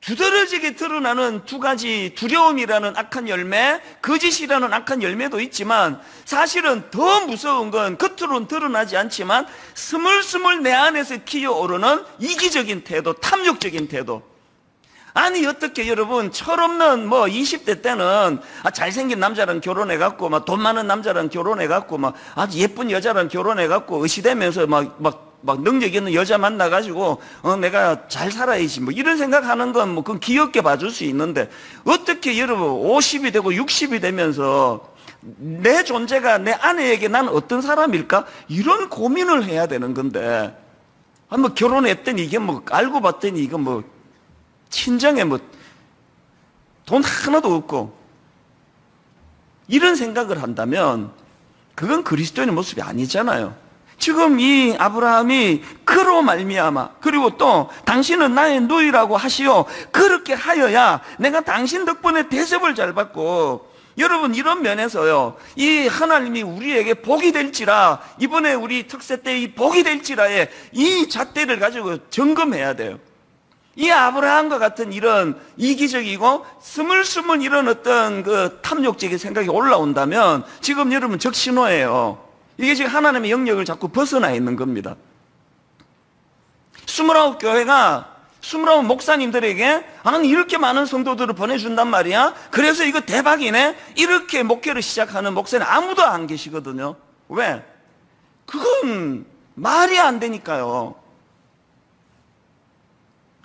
두드러지게 드러나는 두 가지 두려움이라는 악한 열매, 거짓이라는 악한 열매도 있지만 사실은 더 무서운 건 겉으로는 드러나지 않지만 스물스물 내 안에서 기어오르는 이기적인 태도, 탐욕적인 태도. 아니 어떻게 여러분 철없는 20대 때는 잘생긴 남자랑 결혼해갖고 막 돈 많은 남자랑 결혼해갖고 막 아주 예쁜 여자랑 결혼해갖고 의시되면서 막 능력 있는 여자 만나가지고 내가 잘 살아야지 이런 생각하는 건 그건 귀엽게 봐줄 수 있는데 어떻게 여러분 50이 되고 60이 되면서 내 존재가 내 아내에게 난 어떤 사람일까? 이런 고민을 해야 되는 건데 한번 결혼했더니 이게 알고 봤더니 이거 친정에 돈 하나도 없고 이런 생각을 한다면 그건 그리스도인의 모습이 아니잖아요. 지금 이 아브라함이 그로 말미암아 그리고 또 당신은 나의 누이라고 하시오. 그렇게 하여야 내가 당신 덕분에 대접을 잘 받고 여러분 이런 면에서요 이 하나님이 우리에게 복이 될지라 이번에 우리 특세 때 이 복이 될지라에 이 잣대를 가지고 점검해야 돼요. 이 아브라함과 같은 이런 이기적이고 스물스물 이런 어떤 그 탐욕적인 생각이 올라온다면 지금 여러분 적신호예요. 이게 지금 하나님의 영역을 자꾸 벗어나 있는 겁니다. 29교회가 29 목사님들에게 아니 이렇게 많은 성도들을 보내준단 말이야. 그래서 이거 대박이네. 이렇게 목회를 시작하는 목사님 아무도 안 계시거든요. 왜? 그건 말이 안 되니까요.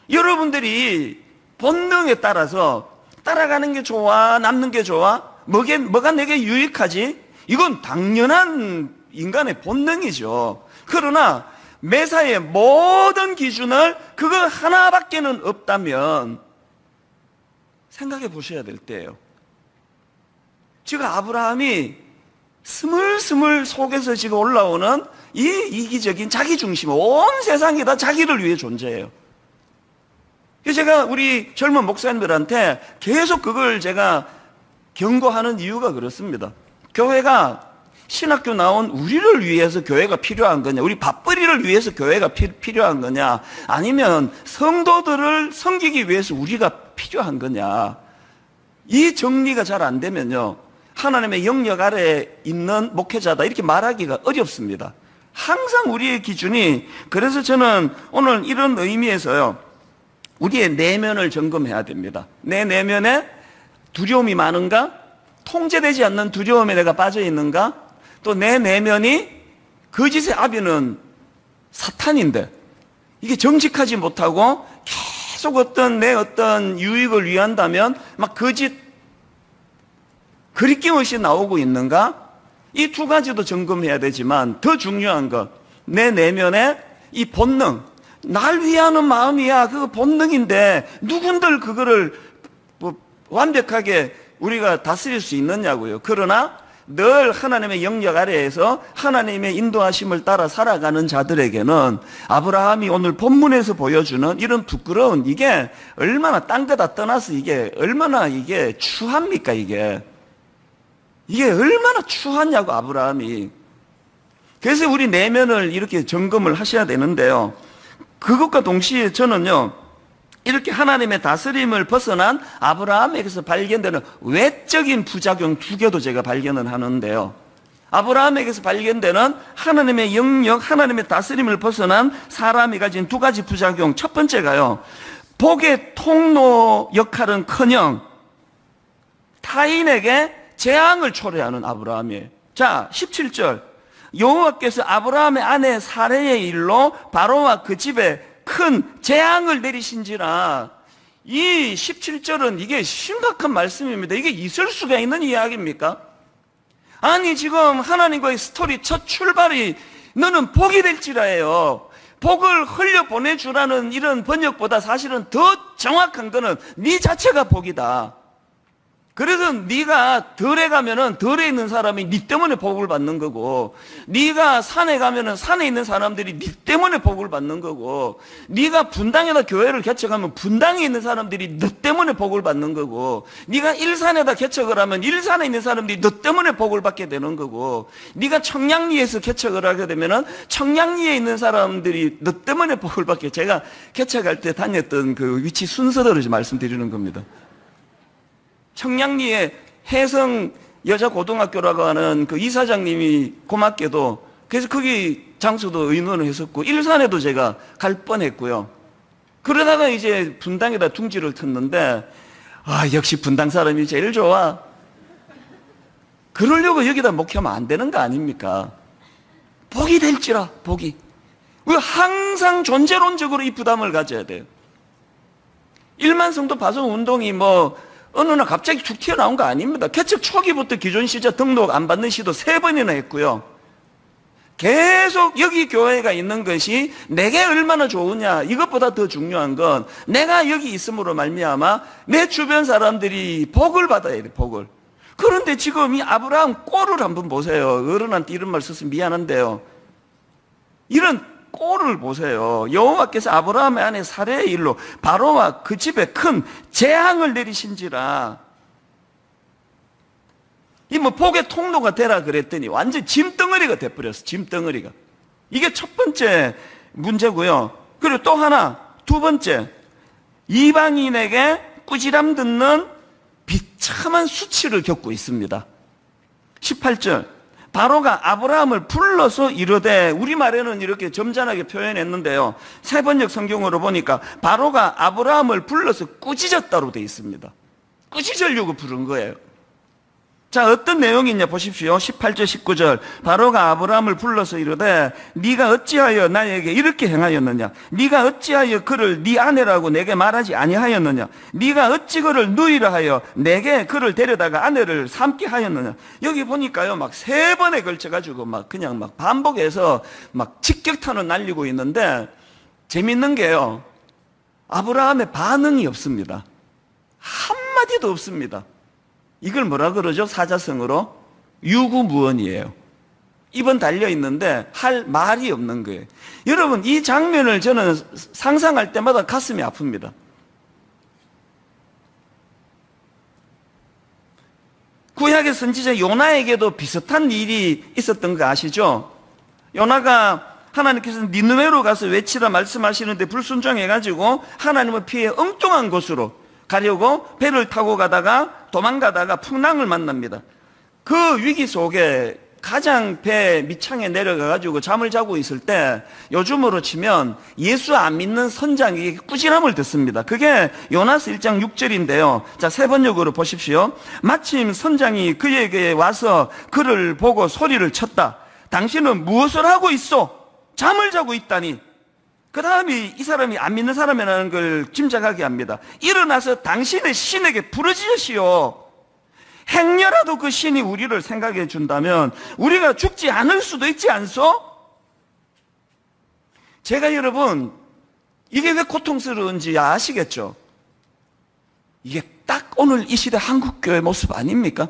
여러분들이 본능에 따라서 따라가는 게 좋아, 남는 게 좋아, 뭐가 내게 유익하지? 이건 당연한 인간의 본능이죠. 그러나 매사의 모든 기준을 그거 하나밖에는 없다면 생각해 보셔야 될 때예요. 지금 아브라함이 스물스물 속에서 지금 올라오는 이 이기적인 자기 중심, 온 세상이 다 자기를 위해 존재해요. 제가 우리 젊은 목사님들한테 계속 그걸 제가 경고하는 이유가 그렇습니다. 교회가 신학교 나온 우리를 위해서 교회가 필요한 거냐, 우리 밥벌이를 위해서 교회가 필요한 거냐, 아니면 성도들을 섬기기 위해서 우리가 필요한 거냐, 이 정리가 잘 안 되면요 하나님의 영역 아래에 있는 목회자다 이렇게 말하기가 어렵습니다. 항상 우리의 기준이, 그래서 저는 오늘 이런 의미에서요 우리의 내면을 점검해야 됩니다. 내 내면에 두려움이 많은가? 통제되지 않는 두려움에 내가 빠져 있는가? 또 내 내면이 거짓의 아비는 사탄인데 이게 정직하지 못하고 계속 내 어떤 유익을 위한다면 막 거짓 그리낌 없이 나오고 있는가? 이 두 가지도 점검해야 되지만 더 중요한 것, 내 내면의 이 본능, 날 위하는 마음이야. 그 본능인데 누군들 그거를 완벽하게 우리가 다스릴 수 있느냐고요. 그러나 늘 하나님의 영역 아래에서 하나님의 인도하심을 따라 살아가는 자들에게는 아브라함이 오늘 본문에서 보여주는 이런 부끄러운 이게 얼마나 딴 거 다 떠나서 이게 얼마나 이게 추합니까? 이게 얼마나 추하냐고 아브라함이. 그래서 우리 내면을 이렇게 점검을 하셔야 되는데요. 그것과 동시에 저는요 이렇게 하나님의 다스림을 벗어난 아브라함에게서 발견되는 외적인 부작용 두 개도 제가 발견을 하는데요. 아브라함에게서 발견되는 하나님의 영역, 하나님의 다스림을 벗어난 사람이 가진 두 가지 부작용. 첫 번째가요, 복의 통로 역할은커녕 타인에게 재앙을 초래하는 아브라함이에요. 자, 17절. 여호와께서 아브라함의 아내 사레의 일로 바로와 그 집에 큰 재앙을 내리신지라. 이 17절은 이게 심각한 말씀입니다. 이게 있을 수가 있는 이야기입니까? 아니, 지금 하나님과의 스토리 첫 출발이 너는 복이 될지라예요. 복을 흘려 보내주라는 이런 번역보다 사실은 더 정확한 거는 네 자체가 복이다. 그래서 네가 덜에 가면은 덜에 있는 사람이 네 때문에 복을 받는 거고, 네가 산에 가면은 산에 있는 사람들이 네 때문에 복을 받는 거고, 네가 분당에다 교회를 개척하면 분당에 있는 사람들이 너 때문에 복을 받는 거고, 네가 일산에다 개척을 하면 일산에 있는 사람들이 너 때문에 복을 받게 되는 거고, 네가 청량리에서 개척을 하게 되면은 청량리에 있는 사람들이 너 때문에 복을 받게. 제가 개척할 때 다녔던 그 위치 순서대로 말씀드리는 겁니다. 청량리에 해성 여자고등학교라고 하는 그 이사장님이 고맙게도, 그래서 거기 장소도 의논을 했었고, 일산에도 제가 갈 뻔했고요. 그러다가 이제 분당에다 둥지를 텄는데, 아, 역시 분당 사람이 제일 좋아. 그러려고 여기다 목회하면 안 되는 거 아닙니까? 복이 될지라, 복이. 왜 항상 존재론적으로 이 부담을 가져야 돼요? 1만 성도 파송 운동이 어느 날 갑자기 툭 튀어나온 거 아닙니다. 개척 초기부터 기존 시자 등록 안 받는 시도 3번이나 했고요. 계속 여기 교회가 있는 것이 내게 얼마나 좋으냐, 이것보다 더 중요한 건 내가 여기 있음으로 말미암아 내 주변 사람들이 복을 받아야 돼, 복을. 그런데 지금 이 아브라함 꼴을 한번 보세요. 어른한테 이런 말 써서 미안한데요. 이런 꼴을 보세요. 여호와께서 아브라함의 아내 사레의 일로 바로와 그 집에 큰 재앙을 내리신지라. 이 복의 통로가 되라 그랬더니 완전 짐덩어리가 돼버렸어. 짐덩어리가. 이게 첫 번째 문제고요. 그리고 또 하나, 두 번째, 이방인에게 꾸지람 듣는 비참한 수치를 겪고 있습니다. 18절, 바로가 아브라함을 불러서 이르되, 우리말에는 이렇게 점잖하게 표현했는데요, 세번역 성경으로 보니까 바로가 아브라함을 불러서 꾸짖었다로 되어 있습니다. 꾸짖으려고 부른 거예요. 자, 어떤 내용이냐 보십시오. 18절 19절. 바로가 아브라함을 불러서 이르되 네가 어찌하여 나에게 이렇게 행하였느냐? 네가 어찌하여 그를 네 아내라고 내게 말하지 아니하였느냐? 네가 어찌 그를 누이라 하여 내게 그를 데려다가 아내를 삼게 하였느냐? 여기 보니까요, 막 3번에 걸쳐가지고 그냥 반복해서 직격탄을 날리고 있는데, 재밌는 게요, 아브라함의 반응이 없습니다. 한마디도 없습니다. 이걸 뭐라 그러죠? 사자성어로 유구무원이에요. 입은 달려 있는데 할 말이 없는 거예요. 여러분, 이 장면을 저는 상상할 때마다 가슴이 아픕니다. 구약의 선지자 요나에게도 비슷한 일이 있었던 거 아시죠? 요나가 하나님께서 니느웨로 가서 외치라 말씀하시는데 불순종해가지고 하나님을 피해 엉뚱한 곳으로 가려고 배를 타고 가다가 도망가다가 풍랑을 만납니다. 그 위기 속에 가장 배 밑창에 내려가가지고 잠을 자고 있을 때, 요즘으로 치면 예수 안 믿는 선장에게 꾸지람을 듣습니다. 그게 요나서 1장 6절인데요. 자, 3번역으로 보십시오. 마침 선장이 그에게 와서 그를 보고 소리를 쳤다. 당신은 무엇을 하고 있어? 잠을 자고 있다니. 그 다음에 이 사람이 안 믿는 사람이라는 걸 짐작하게 합니다. 일어나서 당신의 신에게 부르짖으시오. 행여라도 그 신이 우리를 생각해 준다면 우리가 죽지 않을 수도 있지 않소? 제가 여러분, 이게 왜 고통스러운지 아시겠죠? 이게 딱 오늘 이 시대 한국교회 모습 아닙니까?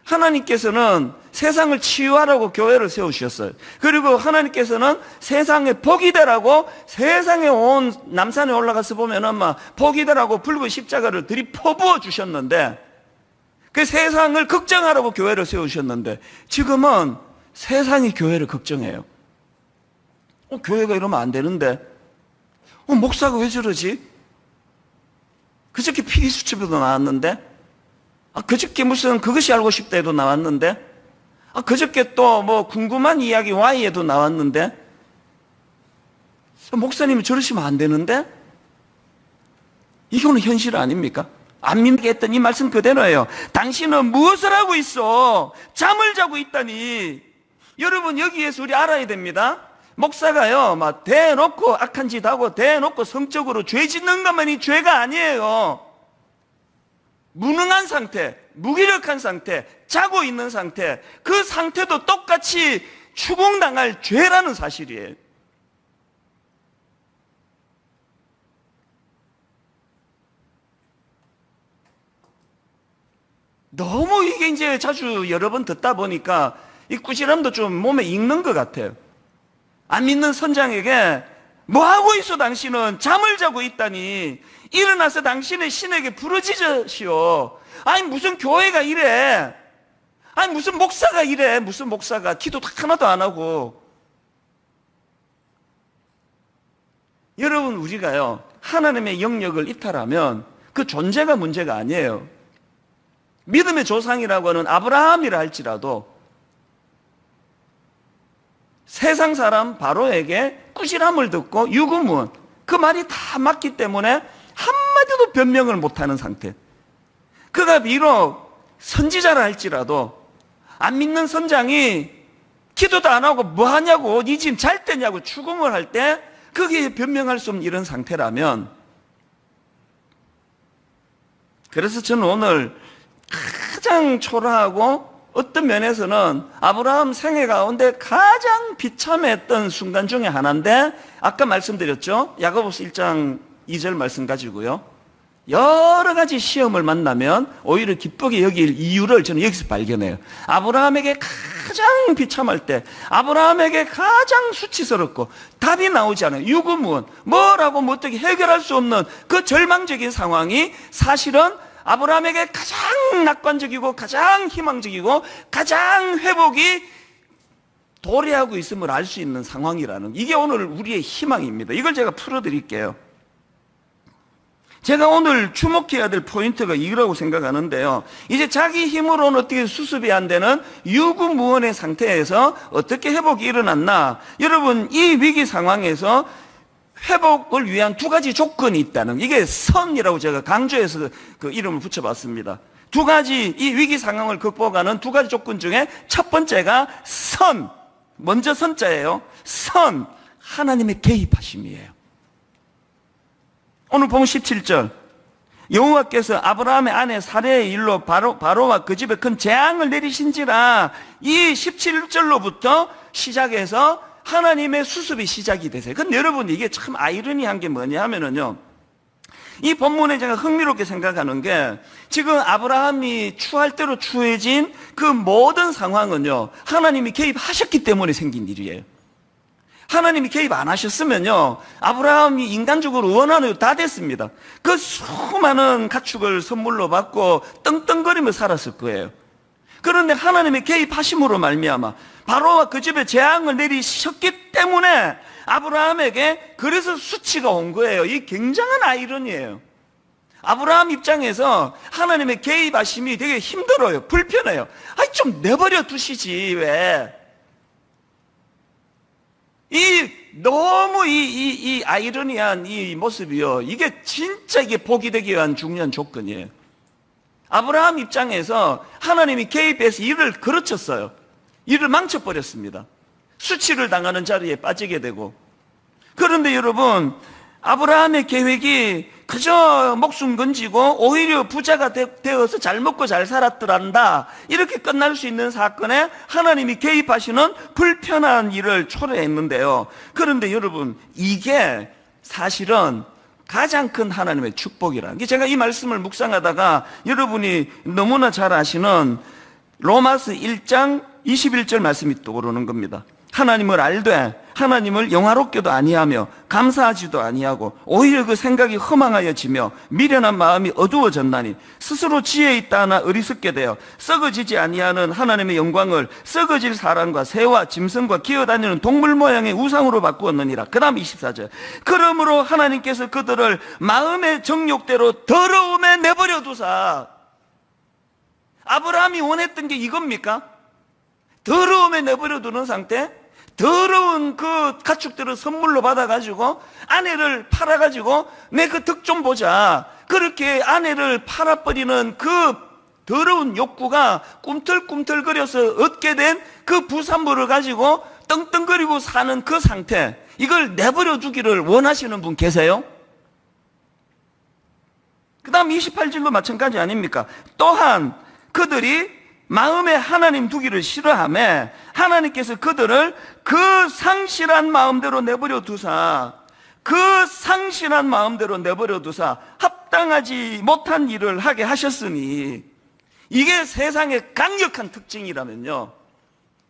하나님께서는 세상을 치유하라고 교회를 세우셨어요. 그리고 하나님께서는 세상에 복이 되라고 세상에 온 남산에 올라가서 보면은 복이 되라고 붉은 십자가를 들이퍼부어 주셨는데, 그 세상을 걱정하라고 교회를 세우셨는데, 지금은 세상이 교회를 걱정해요. 교회가 이러면 안 되는데, 목사가 왜 저러지? 그저께 피기수첩에도 나왔는데, 그저께 무슨 그것이 알고 싶다에도 나왔는데, 그저께 또 궁금한 이야기 Y에도 나왔는데, 목사님이 저러시면 안 되는데? 이거는 현실 아닙니까? 안 믿게 했던 이 말씀 그대로예요. 당신은 무엇을 하고 있어? 잠을 자고 있다니. 여러분, 여기에서 우리 알아야 됩니다. 목사가요, 막 대놓고 악한 짓 하고 대놓고 성적으로 죄 짓는 것만이 죄가 아니에요. 무능한 상태, 무기력한 상태, 자고 있는 상태, 그 상태도 똑같이 추궁당할 죄라는 사실이에요. 너무 이게 이제 자주 여러 번 듣다 보니까 이 꾸지람도 좀 몸에 익는 것 같아요. 안 믿는 선장에게 뭐 하고 있어 당신은? 잠을 자고 있다니. 일어나서 당신의 신에게 부르짖으시오. 아니 무슨 교회가 이래? 아니 무슨 목사가 이래? 무슨 목사가 기도도 하나도 안 하고. 여러분, 우리가요 하나님의 영역을 이탈하면 그 존재가 문제가 아니에요. 믿음의 조상이라고 하는 아브라함이라 할지라도 세상 사람 바로에게 꾸지람을 듣고 유구무원, 그 말이 다 맞기 때문에 한마디도 변명을 못하는 상태. 그가 비록 선지자라 할지라도 안 믿는 선장이 기도도 안 하고 뭐 하냐고, 니 지금 잘 때냐고 추궁을 할 때 거기에 변명할 수 없는 이런 상태라면, 그래서 저는 오늘 가장 초라하고 어떤 면에서는 아브라함 생애 가운데 가장 비참했던 순간 중에 하나인데, 아까 말씀드렸죠? 야고보서 1장 2절 말씀 가지고요, 여러 가지 시험을 만나면 오히려 기쁘게 여길 이유를 저는 여기서 발견해요. 아브라함에게 가장 비참할 때, 아브라함에게 가장 수치스럽고 답이 나오지 않아요. 유구무원, 뭐라고 뭐 어떻게 해결할 수 없는 그 절망적인 상황이 사실은 아브라함에게 가장 낙관적이고 가장 희망적이고 가장 회복이 도래하고 있음을 알 수 있는 상황이라는, 이게 오늘 우리의 희망입니다. 이걸 제가 풀어드릴게요. 제가 오늘 주목해야 될 포인트가 이거라고 생각하는데요, 이제 자기 힘으로는 어떻게 수습이 안 되는 유구무원의 상태에서 어떻게 회복이 일어났나. 여러분, 이 위기 상황에서 회복을 위한 두 가지 조건이 있다는, 이게 선이라고 제가 강조해서 그 이름을 붙여봤습니다. 두 가지, 이 위기 상황을 극복하는 두 가지 조건 중에 첫 번째가 선, 먼저 선자예요. 선, 하나님의 개입하심이에요. 오늘 보면 17절, 여호와께서 아브라함의 아내 사레의 일로 바로와 그 집에 큰 재앙을 내리신지라. 이 17절로부터 시작해서 하나님의 수습이 시작이 되세요. 근데 여러분, 이게 참 아이러니한 게 뭐냐 하면은요, 이 본문에 제가 흥미롭게 생각하는 게, 지금 아브라함이 추할 대로 추해진 그 모든 상황은요, 하나님이 개입하셨기 때문에 생긴 일이에요. 하나님이 개입 안 하셨으면요, 아브라함이 인간적으로 원하는 대로 다 됐습니다. 그 수많은 가축을 선물로 받고 떵떵거리며 살았을 거예요. 그런데 하나님의 개입하심으로 말미암아 바로와 그 집에 재앙을 내리셨기 때문에 아브라함에게 그래서 수치가 온 거예요. 이 굉장한 아이러니예요. 아브라함 입장에서 하나님의 개입하심이 되게 힘들어요. 불편해요. 아니 좀 내버려 두시지 왜. 너무 이 아이러니한 이 모습이요, 이게 진짜 이게 복이 되기 위한 중요한 조건이에요. 아브라함 입장에서 하나님이 개입해서 일을 그르쳤어요. 일을 망쳐버렸습니다. 수치를 당하는 자리에 빠지게 되고. 그런데 여러분, 아브라함의 계획이 그저 목숨 건지고 오히려 부자가 되어서 잘 먹고 잘 살았더란다, 이렇게 끝날 수 있는 사건에 하나님이 개입하시는 불편한 일을 초래했는데요. 그런데 여러분, 이게 사실은 가장 큰 하나님의 축복이라는 게, 제가 이 말씀을 묵상하다가 여러분이 너무나 잘 아시는 로마서 1장 21절 말씀이 떠오르는 겁니다. 하나님을 알되 하나님을 영화롭게도 아니하며 감사하지도 아니하고 오히려 그 생각이 허망하여지며 미련한 마음이 어두워졌나니 스스로 지혜 있다 하나 어리석게 되어 썩어지지 아니하는 하나님의 영광을 썩어질 사람과 새와 짐승과 기어다니는 동물 모양의 우상으로 바꾸었느니라. 그 다음 24절, 그러므로 하나님께서 그들을 마음의 정욕대로 더러움에 내버려 두사. 아브라함이 원했던 게 이겁니까? 더러움에 내버려 두는 상태? 더러운 그 가축들을 선물로 받아가지고 아내를 팔아가지고 내 그 덕 좀 보자, 그렇게 아내를 팔아버리는 그 더러운 욕구가 꿈틀꿈틀거려서 얻게 된 그 부산물을 가지고 떵떵거리고 사는 그 상태, 이걸 내버려 두기를 원하시는 분 계세요? 그 다음 28절도 마찬가지 아닙니까? 또한 그들이 마음에 하나님 두기를 싫어하며 하나님께서 그들을 그 상실한 마음대로 내버려 두사 합당하지 못한 일을 하게 하셨으니, 이게 세상의 강력한 특징이라면요,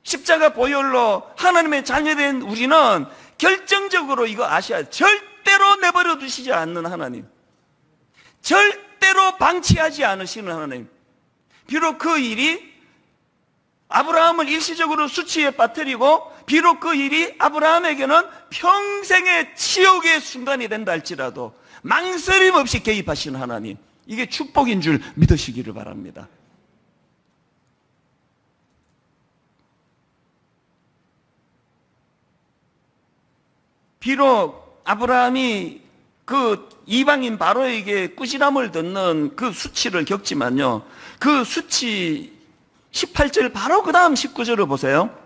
십자가 보혈로 하나님의 자녀된 우리는 결정적으로 이거 아셔야 해요. 절대로 내버려 두시지 않는 하나님, 절대로 방치하지 않으시는 하나님. 비록 그 일이 아브라함을 일시적으로 수치에 빠뜨리고, 비록 그 일이 아브라함에게는 평생의 치욕의 순간이 된다 할지라도 망설임 없이 개입하시는 하나님, 이게 축복인 줄 믿으시기를 바랍니다. 비록 아브라함이 그 이방인 바로에게 꾸지람을 듣는 그 수치를 겪지만요, 그 수치 18절 바로 그 다음 19절을 보세요.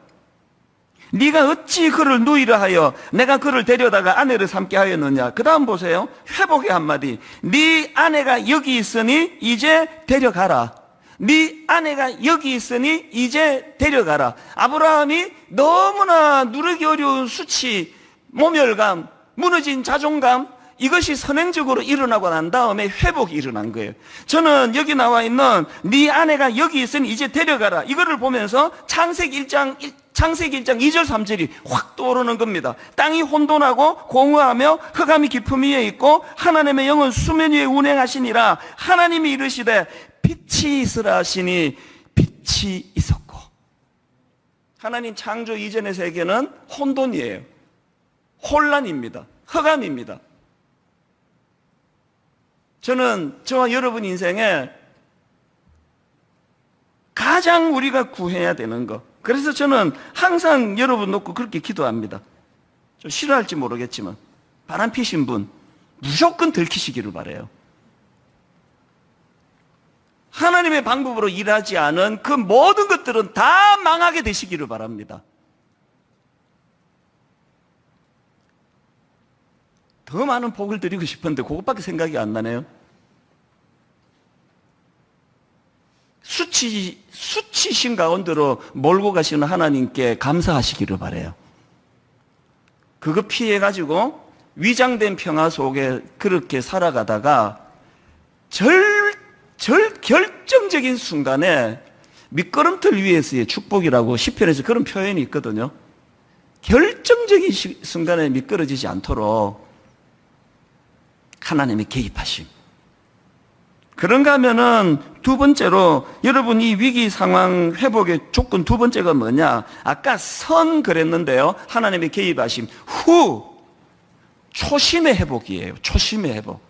네가 어찌 그를 누이라 하여 내가 그를 데려다가 아내를 삼게 하였느냐. 그 다음 보세요. 회복의 한마디. 네 아내가 여기 있으니 이제 데려가라. 네 아내가 여기 있으니 이제 데려가라. 아브라함이 너무나 누르기 어려운 수치, 모멸감, 무너진 자존감, 이것이 선행적으로 일어나고 난 다음에 회복이 일어난 거예요. 저는 여기 나와 있는 네 아내가 여기 있으니 이제 데려가라, 이거를 보면서 창세기 1장 2절 3절이 확 떠오르는 겁니다. 땅이 혼돈하고 공허하며 흑암이 깊음 위에 있고 하나님의 영은 수면 위에 운행하시니라. 하나님이 이르시되 빛이 있으라 하시니 빛이 있었고. 하나님 창조 이전의 세계는 혼돈이에요. 혼란입니다. 흑암입니다. 저는 저와 여러분 인생에 가장 우리가 구해야 되는 것, 그래서 저는 항상 여러분 놓고 그렇게 기도합니다. 좀 싫어할지 모르겠지만 바람 피신 분 무조건 들키시기를 바라요. 하나님의 방법으로 일하지 않은 그 모든 것들은 다 망하게 되시기를 바랍니다. 더 많은 복을 드리고 싶은데 그것밖에 생각이 안 나네요. 수치신 가운데로 몰고 가시는 하나님께 감사하시기를 바라요. 그거 피해가지고 위장된 평화 속에 그렇게 살아가다가 결정적인 순간에 미끄럼틀 위에서의 축복이라고 시편에서 그런 표현이 있거든요. 결정적인 순간에 미끄러지지 않도록 하나님이 개입하심. 그런가 하면은 두 번째로, 여러분 이 위기 상황 회복의 조건 두 번째가 뭐냐? 아까 선 그랬는데요. 하나님의 개입하심 후 초심의 회복이에요. 초심의 회복.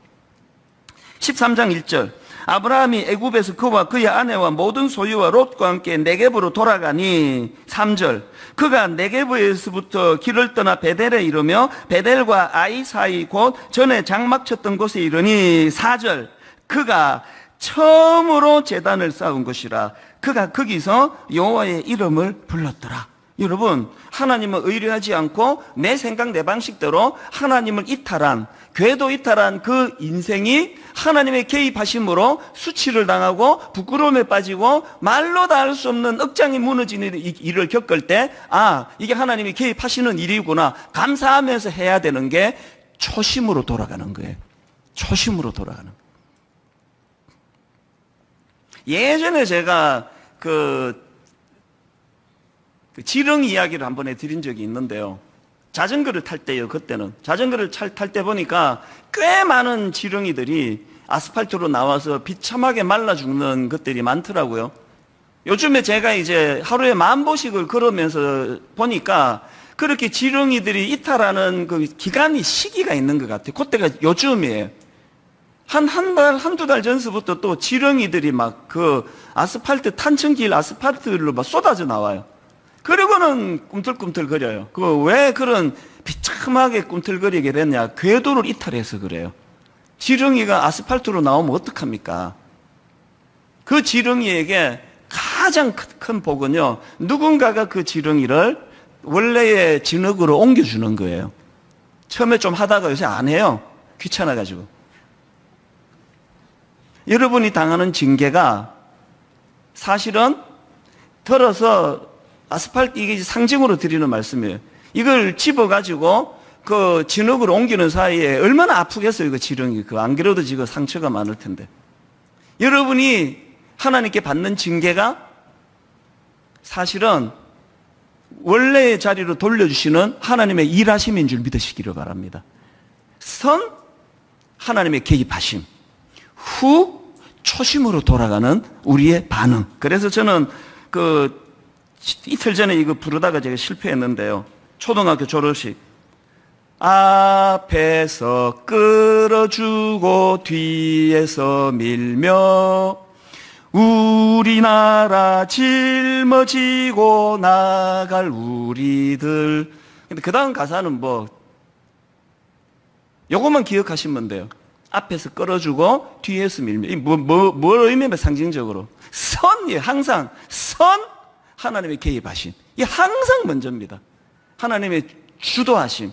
13장 1절. 아브라함이 애굽에서 그와 그의 아내와 모든 소유와 롯과 함께 네겝으로 돌아가니. 3절. 그가 네겝에서부터 길을 떠나 베델에 이르며 베델과 아이 사이 곧 전에 장막 쳤던 곳에 이르니. 4절. 그가 처음으로 제단을 쌓은 것이라. 그가 거기서 여호와의 이름을 불렀더라. 여러분, 하나님은 의뢰하지 않고 내 생각 내 방식대로 하나님을 이탈한, 궤도 이탈한 그 인생이 하나님의 개입하심으로 수치를 당하고 부끄러움에 빠지고 말로 다 할 수 없는 억장이 무너지는 일을 겪을 때, 아, 이게 하나님이 개입하시는 일이구나 감사하면서 해야 되는 게 초심으로 돌아가는 거예요. 초심으로 돌아가는 거예요. 예전에 제가 그 지렁 이야기를 한번 해드린 적이 있는데요. 자전거를 탈 때요. 그때는 자전거를 탈 때 보니까 꽤 많은 지렁이들이 아스팔트로 나와서 비참하게 말라 죽는 것들이 많더라고요. 요즘에 제가 이제 하루에 10,000보씩을 걸으면서 보니까 그렇게 지렁이들이 이탈하는 그 기간이 시기가 있는 것 같아요. 그때가 요즘이에요. 한두 달 전서부터 또 지렁이들이 막 그 아스팔트, 탄천길 아스팔트로 막 쏟아져 나와요. 그리고는 꿈틀꿈틀 거려요. 그 왜 그런 비참하게 꿈틀거리게 됐냐? 궤도를 이탈해서 그래요. 지렁이가 아스팔트로 나오면 어떡합니까? 그 지렁이에게 가장 큰 복은요, 누군가가 그 지렁이를 원래의 진흙으로 옮겨주는 거예요. 처음에 좀 하다가 요새 안 해요. 귀찮아가지고. 여러분이 당하는 징계가 사실은 들어서 아스팔트, 이게 상징으로 드리는 말씀이에요. 이걸 집어가지고 그 진흙으로 옮기는 사이에 얼마나 아프겠어요, 이거 지렁이. 안 그래도 지금 상처가 많을 텐데. 여러분이 하나님께 받는 징계가 사실은 원래의 자리로 돌려주시는 하나님의 일하심인 줄 믿으시기를 바랍니다. 선, 하나님의 개입하심. 후, 초심으로 돌아가는 우리의 반응. 그래서 저는 이틀 전에 이거 부르다가 제가 실패했는데요. 초등학교 졸업식. 앞에서 끌어주고 뒤에서 밀며 우리나라 짊어지고 나갈 우리들. 근데 그 다음 가사는 요것만 기억하시면 돼요. 앞에서 끌어주고 뒤에서 밀며. 뭘 의미하면 상징적으로 선이에요. 항상 선, 하나님의 개입하심. 이 항상 먼저입니다. 하나님의 주도하심.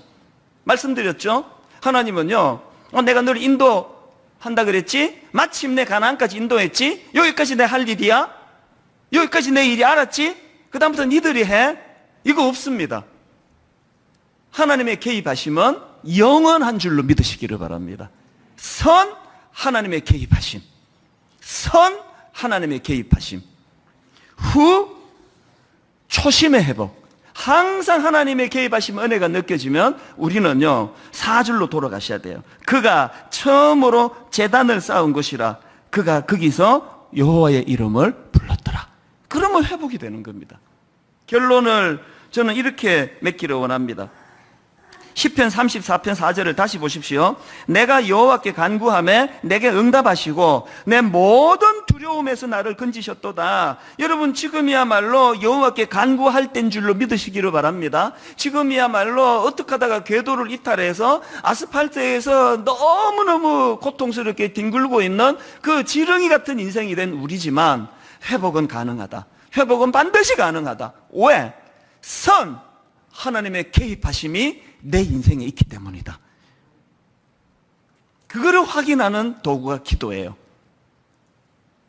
말씀드렸죠? 하나님은요, 내가 널 인도한다 그랬지? 마침내 가나안까지 인도했지? 여기까지 내 할 일이야? 여기까지 내 일이 알았지? 그 다음부터 니들이 해? 이거 없습니다. 하나님의 개입하심은 영원한 줄로 믿으시기를 바랍니다. 선, 하나님의 개입하심. 선, 하나님의 개입하심. 후, 초심의 회복. 항상 하나님의 개입하심 은혜가 느껴지면 우리는요, 사줄로 돌아가셔야 돼요. 그가 처음으로 제단을 쌓은 곳이라 그가 거기서 여호와의 이름을 불렀더라. 그러면 회복이 되는 겁니다. 결론을 저는 이렇게 맺기를 원합니다. 시편 34편 4절을 다시 보십시오. 내가 여호와께 간구하매 내게 응답하시고 내 모든 두려움에서 나를 건지셨도다. 여러분, 지금이야말로 여호와께 간구할 때인 줄로 믿으시기를 바랍니다. 지금이야말로 어떻게 하다가 궤도를 이탈해서 아스팔트에서 너무너무 고통스럽게 뒹굴고 있는 그 지렁이 같은 인생이 된 우리지만 회복은 가능하다. 회복은 반드시 가능하다. 왜? 선, 하나님의 개입하심이 내 인생에 있기 때문이다. 그거를 확인하는 도구가 기도예요.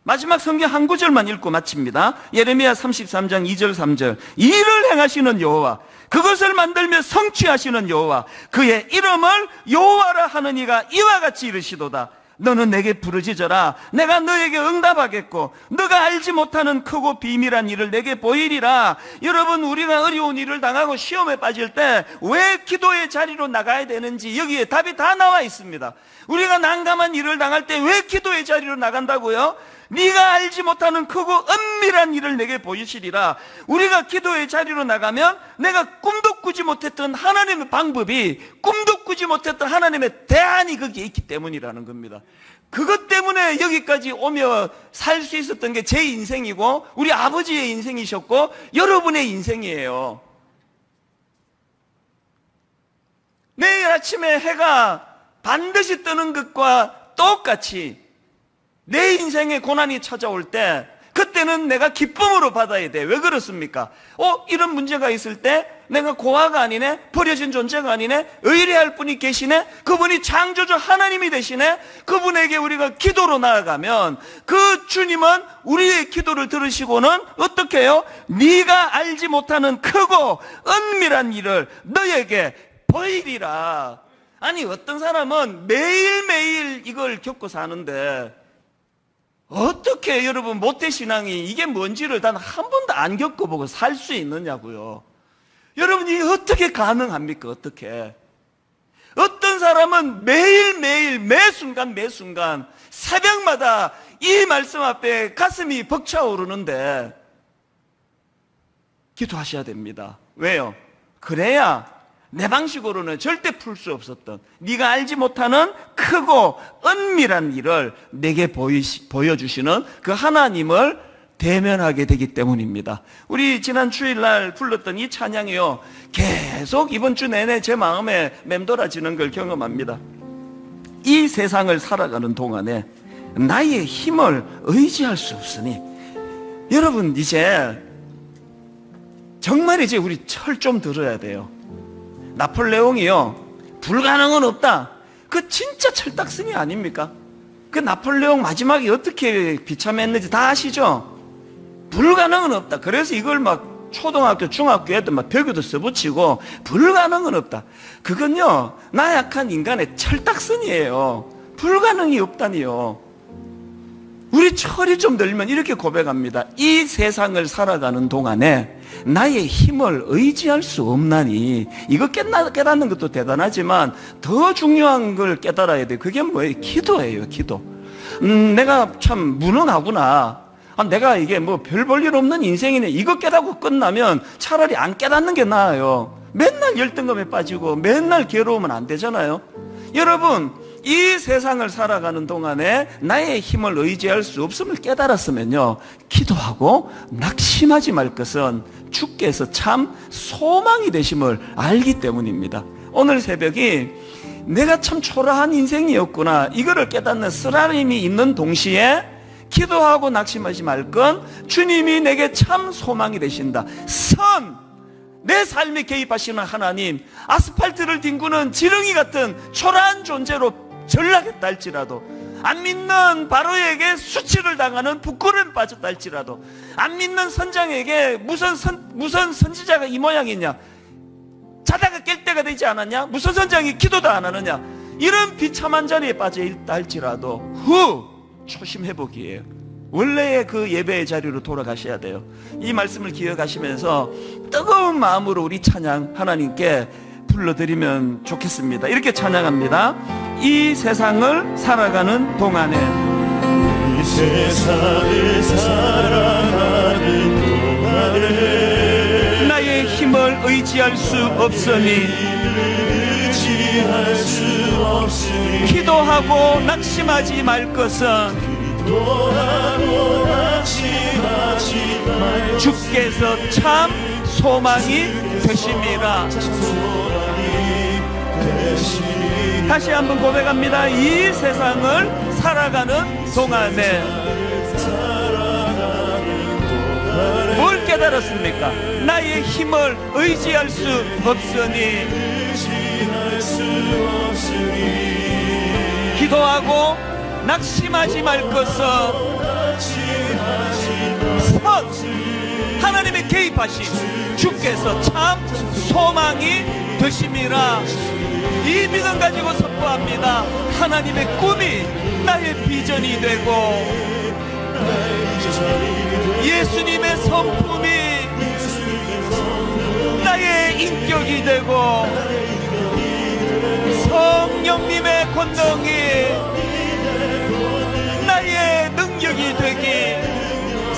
마지막 성경 한 구절만 읽고 마칩니다. 예레미야 33장 2절 3절. 일을 행하시는 여호와, 그것을 만들며 성취하시는 여호와, 그의 이름을 여호와라 하는 이가 이와 같이 이르시도다. 너는 내게 부르짖어라. 내가 너에게 응답하겠고 너가 알지 못하는 크고 비밀한 일을 내게 보이리라. 여러분, 우리가 어려운 일을 당하고 시험에 빠질 때 왜 기도의 자리로 나가야 되는지 여기에 답이 다 나와 있습니다. 우리가 난감한 일을 당할 때 왜 기도의 자리로 나간다고요? 네가 알지 못하는 크고 은밀한 일을 내게 보이시리라. 우리가 기도의 자리로 나가면 내가 꿈도 꾸지 못했던 하나님의 방법이, 꿈도 꾸지 못했던 하나님의 대안이 거기에 있기 때문이라는 겁니다. 그것 때문에 여기까지 오며 살 수 있었던 게 제 인생이고 우리 아버지의 인생이셨고 여러분의 인생이에요. 내일 아침에 해가 반드시 뜨는 것과 똑같이 내 인생에 고난이 찾아올 때 그때는 내가 기쁨으로 받아야 돼. 왜 그렇습니까? 이런 문제가 있을 때 내가 고아가 아니네, 버려진 존재가 아니네, 의뢰할 분이 계시네, 그분이 창조주 하나님이 되시네. 그분에게 우리가 기도로 나아가면 그 주님은 우리의 기도를 들으시고는 어떻게 해요? 네가 알지 못하는 크고 은밀한 일을 너에게 보이리라. 아니, 어떤 사람은 매일매일 이걸 겪고 사는데 어떻게 여러분 모태신앙이 이게 뭔지를 단 한 번도 안 겪어보고 살 수 있느냐고요. 여러분이 어떻게 가능합니까? 어떻게? 어떤 사람은 매일매일 매순간 새벽마다 이 말씀 앞에 가슴이 벅차오르는데 기도하셔야 됩니다. 왜요? 그래야 내 방식으로는 절대 풀 수 없었던 네가 알지 못하는 크고 은밀한 일을 내게 보여주시는 그 하나님을 대면하게 되기 때문입니다. 우리 지난 주일날 불렀던 이 찬양이요, 계속 이번 주 내내 제 마음에 맴돌아지는 걸 경험합니다. 이 세상을 살아가는 동안에 나의 힘을 의지할 수 없으니, 여러분 이제 정말 이제 우리 철 좀 들어야 돼요. 나폴레옹이요, 불가능은 없다, 그 진짜 철딱선이 아닙니까? 그 나폴레옹 마지막에 어떻게 비참했는지 다 아시죠? 불가능은 없다. 그래서 이걸 막 초등학교, 중학교 애들 막 벽에도 써붙이고 불가능은 없다. 그건요, 나약한 인간의 철딱선이에요. 불가능이 없다니요. 우리 철이 좀 들면 이렇게 고백합니다. 이 세상을 살아가는 동안에 나의 힘을 의지할 수 없나니. 이거 깨닫는 것도 대단하지만 더 중요한 걸 깨달아야 돼. 그게 뭐예요? 기도예요. 기도. 내가 참 무능하구나, 내가 이게 뭐 별 볼 일 없는 인생이네, 이거 깨닫고 끝나면 차라리 안 깨닫는 게 나아요. 맨날 열등감에 빠지고 맨날 괴로우면 안 되잖아요. 여러분, 이 세상을 살아가는 동안에 나의 힘을 의지할 수 없음을 깨달았으면요, 기도하고 낙심하지 말 것은 주께서 참 소망이 되심을 알기 때문입니다. 오늘 새벽이 내가 참 초라한 인생이었구나, 이거를 깨닫는 쓰라림이 있는 동시에 기도하고 낙심하지 말 건 주님이 내게 참 소망이 되신다. 내 삶에 개입하시는 하나님, 아스팔트를 뒹구는 지렁이 같은 초라한 존재로 전락했다 할지라도, 안 믿는 바로에게 수치를 당하는 부끄러움 빠졌다 할지라도, 안 믿는 선장에게 무슨 선지자가 이 모양이냐, 자다가 깰 때가 되지 않았냐, 무슨 선장이 기도도 안 하느냐, 이런 비참한 자리에 빠져 있다 할지라도 초심 회복이에요. 원래의 그 예배의 자리로 돌아가셔야 돼요. 이 말씀을 기억하시면서 뜨거운 마음으로 우리 찬양 하나님께 불러드리면 좋겠습니다. 이렇게 찬양합니다. 이 세상을 살아가는 동안에, 이 세상을 살아가는 동안에 나의 힘을 의지할 수 없으니 기도하고 낙심하지 말 것은 주께서 참 소망이 되심이라. 다시 한번 고백합니다. 이 세상을 살아가는 동안에 뭘 깨달았습니까? 나의 힘을 의지할 수 없으니 기도하고 낙심하지 말 것은 하나님의 개입하심 주께서 참 소망이 되심이라. 이 믿음 가지고 선포합니다. 하나님의 꿈이 나의 비전이 되고, 예수님의 성품이 나의 인격이 되고, 성령님의 권능이 나의 능력이 되기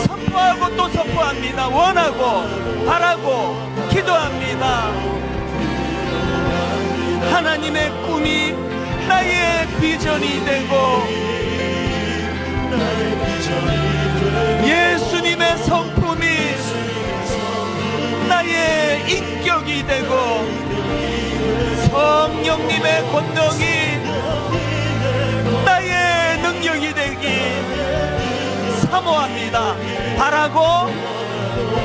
선포하고 또 선포합니다. 원하고 바라고 기도합니다. 하나님의 꿈이 나의 비전이 되고, 예수님의 성품이 나의 인격이 되고, 성령님의 권능이 나의 능력이 되기 사모합니다. 바라고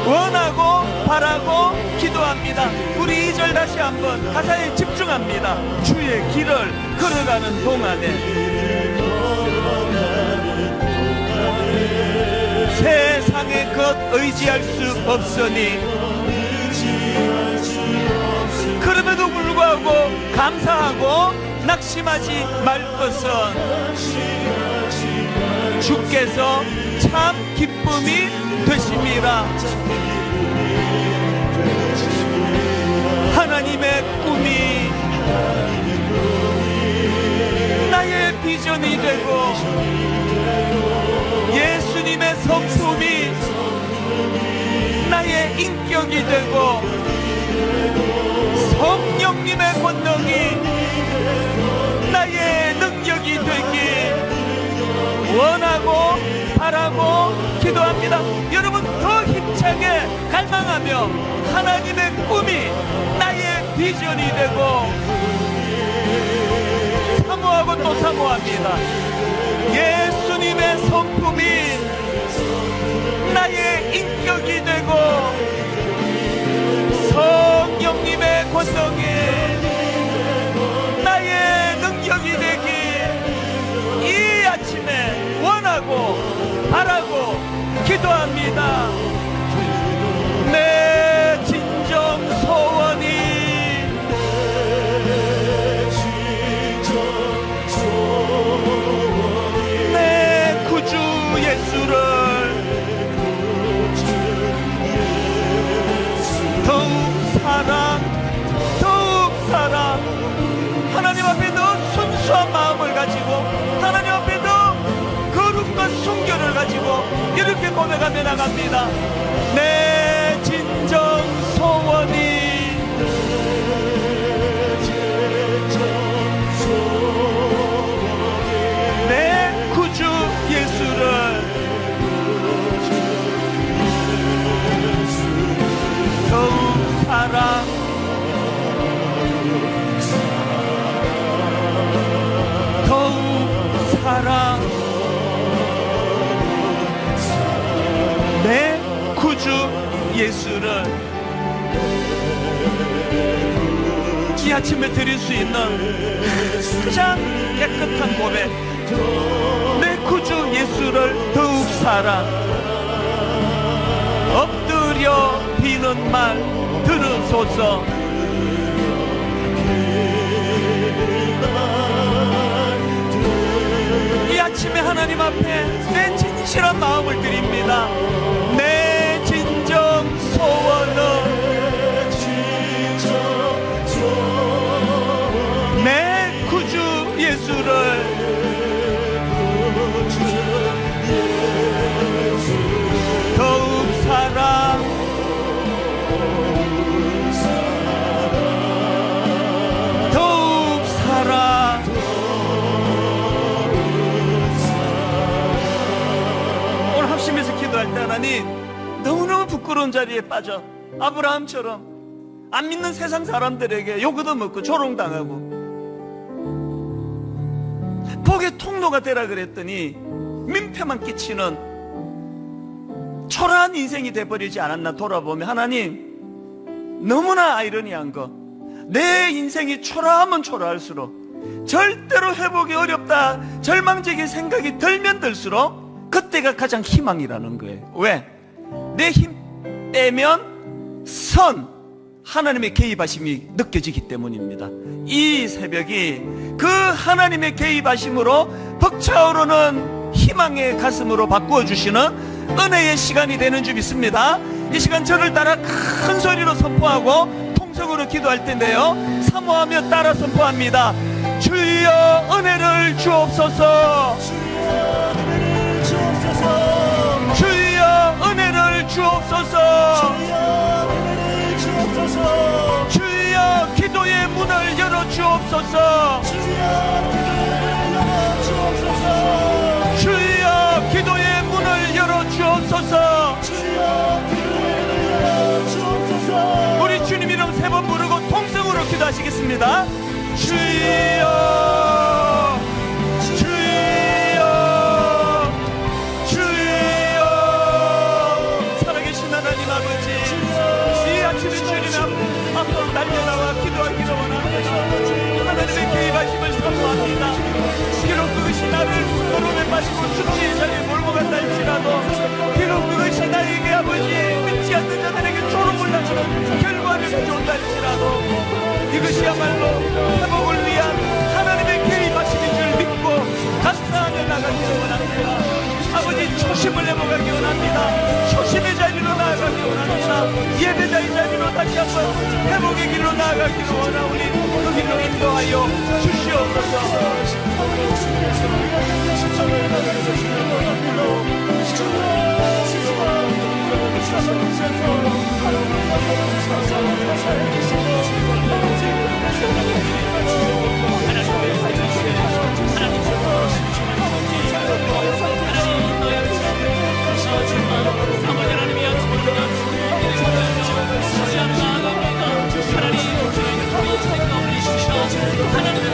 원하고 바라고 기도합니다. 우리 2절 다시 한번 가사에 집중합니다. 주의 길을 걸어가는 동안에 세상의 것 의지할 수 없으니, 그럼에도 불구하고 감사하고 낙심하지 말 것은 주께서 참 기쁨이 되심이라. 하나님의 꿈이 나의 비전이 되고, 예수님의 성품이 나의 인격이 되고, 성령님의 권능이 나의 능력이 되기 원하고 바라고 기도합니다. 여러분, 더 힘차게 갈망하며 하나님의 꿈이 나의 비전이 되고 사모하고 또 사모합니다. 예수님의 성품이 나의 인격이 되고, 권능이 나의 능력이 되기 이 아침에 원하고 바라고 기도합니다. 내 진정 소원이 내 구주 예수를 더욱 사랑 하나님 앞에 더 순수한 마음을 가지고 하나님 앞에 더 거룩과 순결을 가지고 이렇게 고백하며 나갑니다. 내 진정 소원이 내 구주 예수를 더욱 사랑 더욱 사랑 내 구주 예수를 이 아침에 드릴 수 있는 가장 깨끗한 고백 내 구주 예수를 더욱 사랑 엎드려 비는 말 들으소서 이 아침에 하나님 앞에 내 진실한 마음을 드립니다. 내 진정 소원은 내 구주 예수를 더욱 사랑 더욱 사랑 오늘 합심해서 기도할 때 하나님 너무너무 부끄러운 자리에 빠져 아브라함처럼 안 믿는 세상 사람들에게 욕도 먹고 조롱당하고 복의 통로가 되라 그랬더니 민폐만 끼치는 초라한 인생이 돼버리지 않았나 돌아보면 하나님 너무나 아이러니한 거 내 인생이 초라하면 초라할수록 절대로 회복이 어렵다 절망적인 생각이 들면 들수록 그때가 가장 희망이라는 거예요. 왜? 내 힘 빼면 하나님의 개입하심이 느껴지기 때문입니다. 이 새벽이 그 하나님의 개입하심으로 벅차오르는 희망의 가슴으로 바꾸어주시는 은혜의 시간이 되는 줄 믿습니다. 이 시간 저를 따라 큰 소리로 선포하고 통성으로 기도할 텐데요, 사모하며 따라 선포합니다. 주여 은혜를 주옵소서. 주여 은혜를 주옵소서. 주여 기도의 문을 열어 주옵소서. 주여 기도의 문을 열어 주옵소서. 우리 주님 이름 세 번 부르고 통성으로 기도하시겠습니다. 주여 주여 주여. 살아계신 하나님 아버지, 이 아침에 주님 앞으로 달려나와 기도하기를 원합니다. 하나님의 개입하심을 사모합니다. 비록 그것이 나를 더러움에 빠지고 죽지의 자리에 몰고 간다 할지라도, 비록 그것이 나에게 아버지 믿지 않는 자들에게 조롱을 당하는 결과를 가져온다 할지라도, 이것이야말로 회복을 위한 하나님의 개입하심인 줄 믿고 감사하며 나가기를 원합니다. 아버지, 초심을 회복하기 원합니다. 초심의 자리로 나아가기 원합니다. 예배자의 자리로 다시 한번 회복의 길로 나아가기를 원하오니 그 길로 인도하여 주시옵소서. 하나님의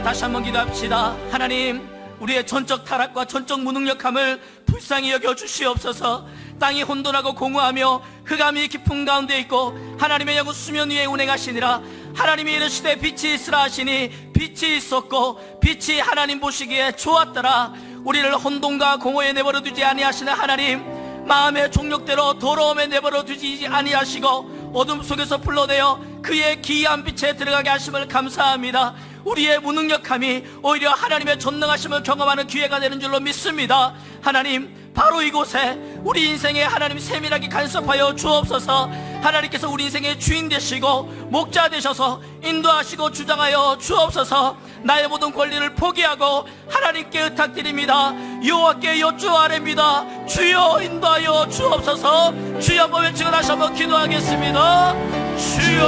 다시 한번 기도합시다. 하나님, 우리의 전적 타락과 전적 무능력함을 불쌍히 여겨 주시옵소서. 땅이 혼돈하고 공허하며 흑암이 깊은 가운데 있고 하나님의 영은 수면 위에 운행하시니라. 하나님이 이르시되 빛이 있으라 하시니 빛이 있었고 빛이 하나님 보시기에 좋았더라. 우리를 혼돈과 공허에 내버려 두지 아니하시는 하나님, 마음의 종력대로 더러움에 내버려 두지 아니하시고 어둠 속에서 불러내어 그의 기이한 빛에 들어가게 하심을 감사합니다. 우리의 무능력함이 오히려 하나님의 전능하심을 경험하는 기회가 되는 줄로 믿습니다. 하나님, 바로 이곳에 우리 인생에 하나님 세밀하게 간섭하여 주옵소서. 하나님께서 우리 인생의 주인 되시고 목자 되셔서 인도하시고 주장하여 주옵소서. 나의 모든 권리를 포기하고 하나님께 의탁드립니다. 여호와께 여쭈아랩니다. 주여 인도하여 주옵소서. 주여 한번 외치고 다시 한번 기도하겠습니다. 주여,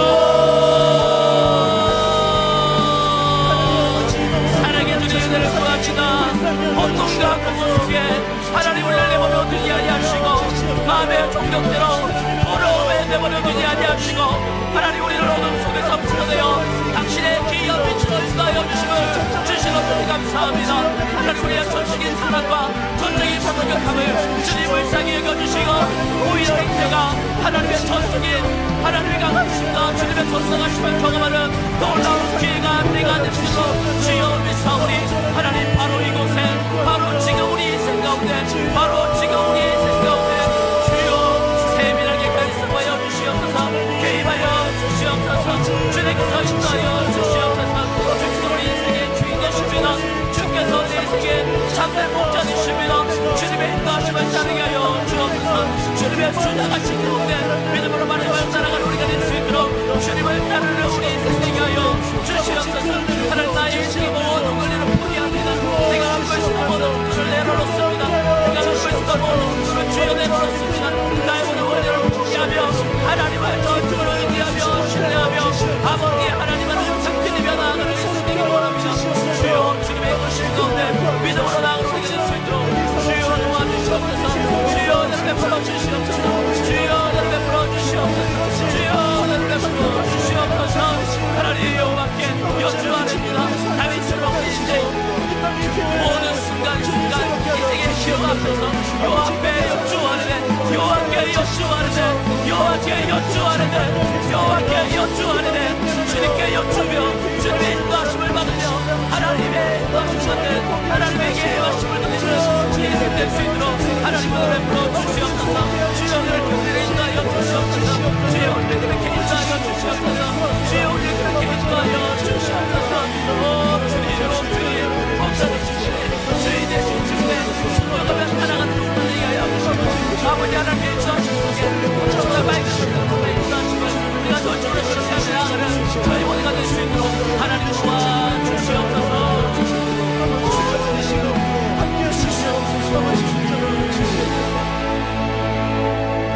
사랑의 주님 은혜를 구합시다. 혼돈과 공허 속에 하나님 우리를 내버려 두지 아니하시고 마음의 종력대로 더러움에 내버려 두지 아니하시고 하나님 우리를 어둠 속에서 불러내어 당신의 기이한 빛으로 인도하여 주시는 것을 감사합니다. 하나님 우리의 전적인 사랑과 전적인 무능력함을 주님 불쌍히 여겨주시고 오히려 행태가 하나님의 전적인 하나님의 강하심과 주님의 전성하심을 경험하는 놀라운 기회가 내가 되시고 주여 믿사오니 하나님 바로 이곳에 바로 지금 우리 인생 가운데 바로 지금 우리 인생 가운데 주여 세밀하게 간섭하여 주시옵소서. 개입하여 주시옵소서. 주님께서 인도하여 주시옵소서. 주께서 우리 인생의 주인 되십니다. 주께서 내 인생의 참된 목자 되십니다. 주님의 인도하심을 따르게 하여 주옵소서. 주님의 주장하신 가운데 믿음으로 말하며 따라가는 우리가 될 수 있도록 주님을 따르는 우리 인생 되게 하여 주시옵소서. 하나님, 나의 인생의 모든 권리를 포기합니다. 내가 갖고 있었던 모든 것을 내려놓습니다. 내가 갖고 있었던 모든 것을 주여 내려놓습니다. 나의 모든 권리를 포기하며 하나님을 전투로 의지하며 신뢰하며 아버지 하나님을 의탁드리며 나아가는 인생 되기 원합니다. 주여, 주님의 것임 가운데 믿음으로 나아가는 우리가 될 수 있도록 주여 도와주시옵소서. 주여 내 베풀어 주시옵소서. 주여 내 베풀어 주시옵소서. 주여 내 베풀어 주시옵소서. 하나님 여호와께 여쭈아랩니다. 다윗처럼 이제 모든 순간순간 인생의 시험 앞에서 여호와께 여쭈아르네. 여호와께 여쭈아르네. 여호와께 여쭈아르네. 여호와께 여쭈아르네. 주님께 여쭈며 주님의 인도하심을 받으며 하나님의 인도하심을 받는 하나님에게 인도하심을 받는 우리 인생 될 수 있도록 하나님을 베풀어 주시옵소서. 주여 우리를 그렇게 인도하여 주시옵소서. 주여 우리를 그렇게 인도하여 주시옵소서. 주여 우리를 그렇게 인도하여 주시옵소서. 오 주님, 목사님 주시네. 주인 되신 주님의 순종하며 살아가는 우리가 하여 주시고 아버지 하나님의 인도하심을 정말 맑으시는 우리의 인도하심을 우리가 돌적으로 실천하며 나아가는 저희 모두가 될 수 있도록 하나님 도와주시옵소서.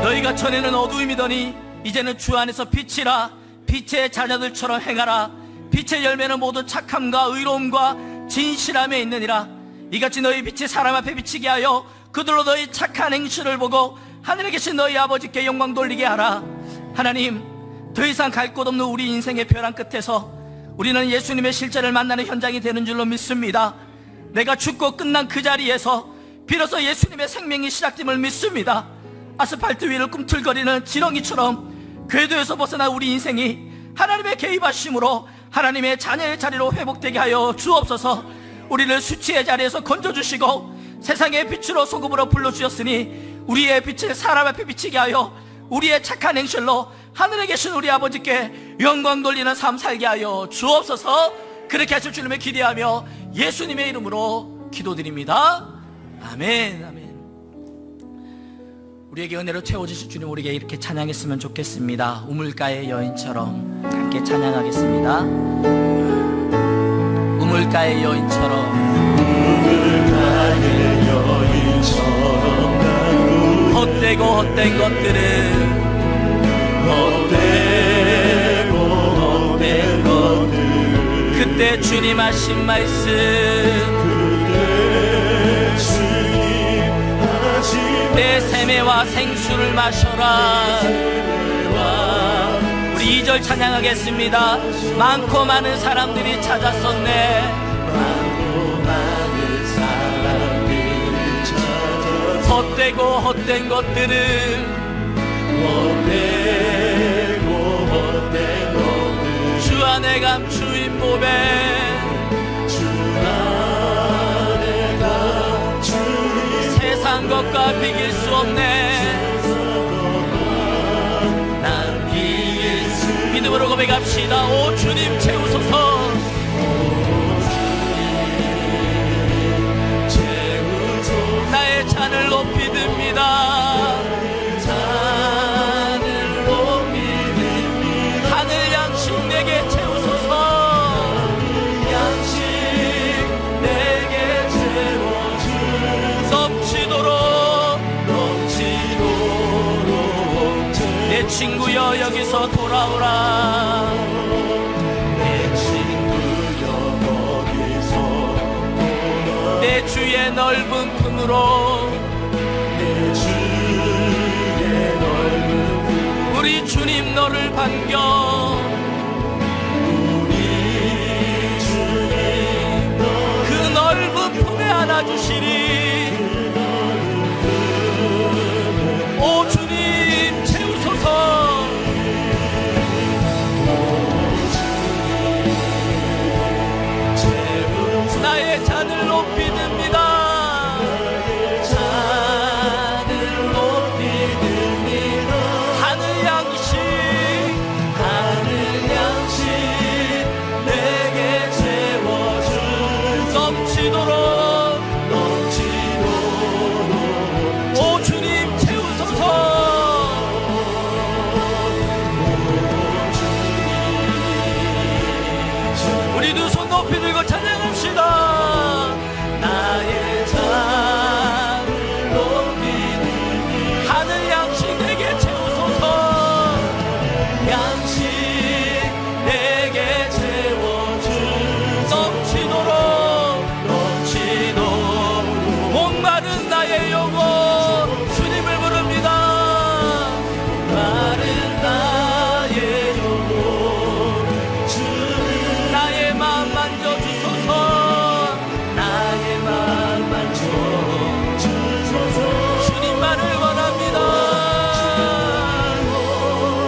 너희가 전에는 어두움이더니 이제는 주 안에서 빛이라. 빛의 자녀들처럼 행하라. 빛의 열매는 모두 착함과 의로움과 진실함에 있느니라. 이같이 너희 빛이 사람 앞에 비치게 하여 그들로 너희 착한 행실을 보고 하늘에 계신 너희 아버지께 영광 돌리게 하라. 하나님, 더 이상 갈 곳 없는 우리 인생의 벼랑 끝에서 우리는 예수님의 실제를 만나는 현장이 되는 줄로 믿습니다. 내가 죽고 끝난 그 자리에서 비로소 예수님의 생명이 시작됨을 믿습니다. 아스팔트 위를 꿈틀거리는 지렁이처럼 궤도에서 벗어난 우리 인생이 하나님의 개입하심으로 하나님의 자녀의 자리로 회복되게 하여 주옵소서. 우리를 수치의 자리에서 건져주시고 세상의 빛으로 소금으로 불러주셨으니 우리의 빛을 사람 앞에 비치게 하여 우리의 착한 행실로 하늘에 계신 우리 아버지께 영광 돌리는 삶 살게 하여 주옵소서. 그렇게 하실 주님을 기대하며 예수님의 이름으로 기도드립니다. 아멘. 아멘. 우리에게 은혜로 채워주실 주님, 우리에게 이렇게 찬양했으면 좋겠습니다. 우물가의 여인처럼 함께 찬양하겠습니다. 우물가의 여인처럼, 우물가의 여인처럼 헛되고 헛된 것들은 헛되고 헛된 것들 그때 주님 하신 말씀, 그대 주님 하신 내 세매와 생수를 마셔라. 우리 2절 찬양하겠습니다. 많고 많은 사람들이 찾았었네. 헛된 것들을 주 안에 감추인 몸에 세상 것과 비길 수 없네. 난 비길 수 믿음으로 고백합시다. 오 주님 채우소서. 나의 잔을 높이 듭니다. 하늘 양식 내게 채우소서. 내게 넘치도록 내 친구여 여기서 돌아오라. 내 주의 넓은 품으로 우리 주님 너를 반겨. 그 넓은 품에 안아주시리. 오 주님 채우소서. 나의 잔을 높이 듭니다. 잔을 높이 듭니다. 하늘 양식 내게 채워주 넘치도록 오 주님 채우소서. 우리 두 손 높이 들고 찬양합시다. 나의 잔을 높이 하늘 양식 내게 채우소서. 양식 내게 채워주 넘치도록 목마른 나의 영혼 주님을 부릅니다. 목마른 나의 영혼 나의 마음 만져주소서. 나의 마음 만져주소서. 주님만을 원합니다.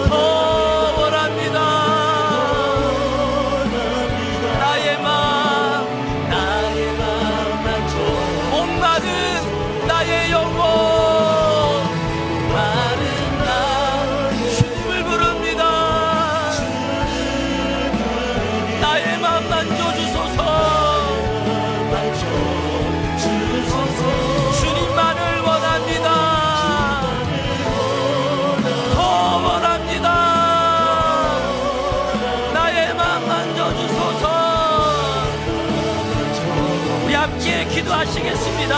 더 원합니다. 나의 마음 만져 목마른 나의 영혼 마른 나 주님을 부릅니다. 나의 마음 만져주소서. 주님만을 원합니다. 더 원합니다. 나의 마음 만져주소서. 우리 함께 기도하시겠습니다.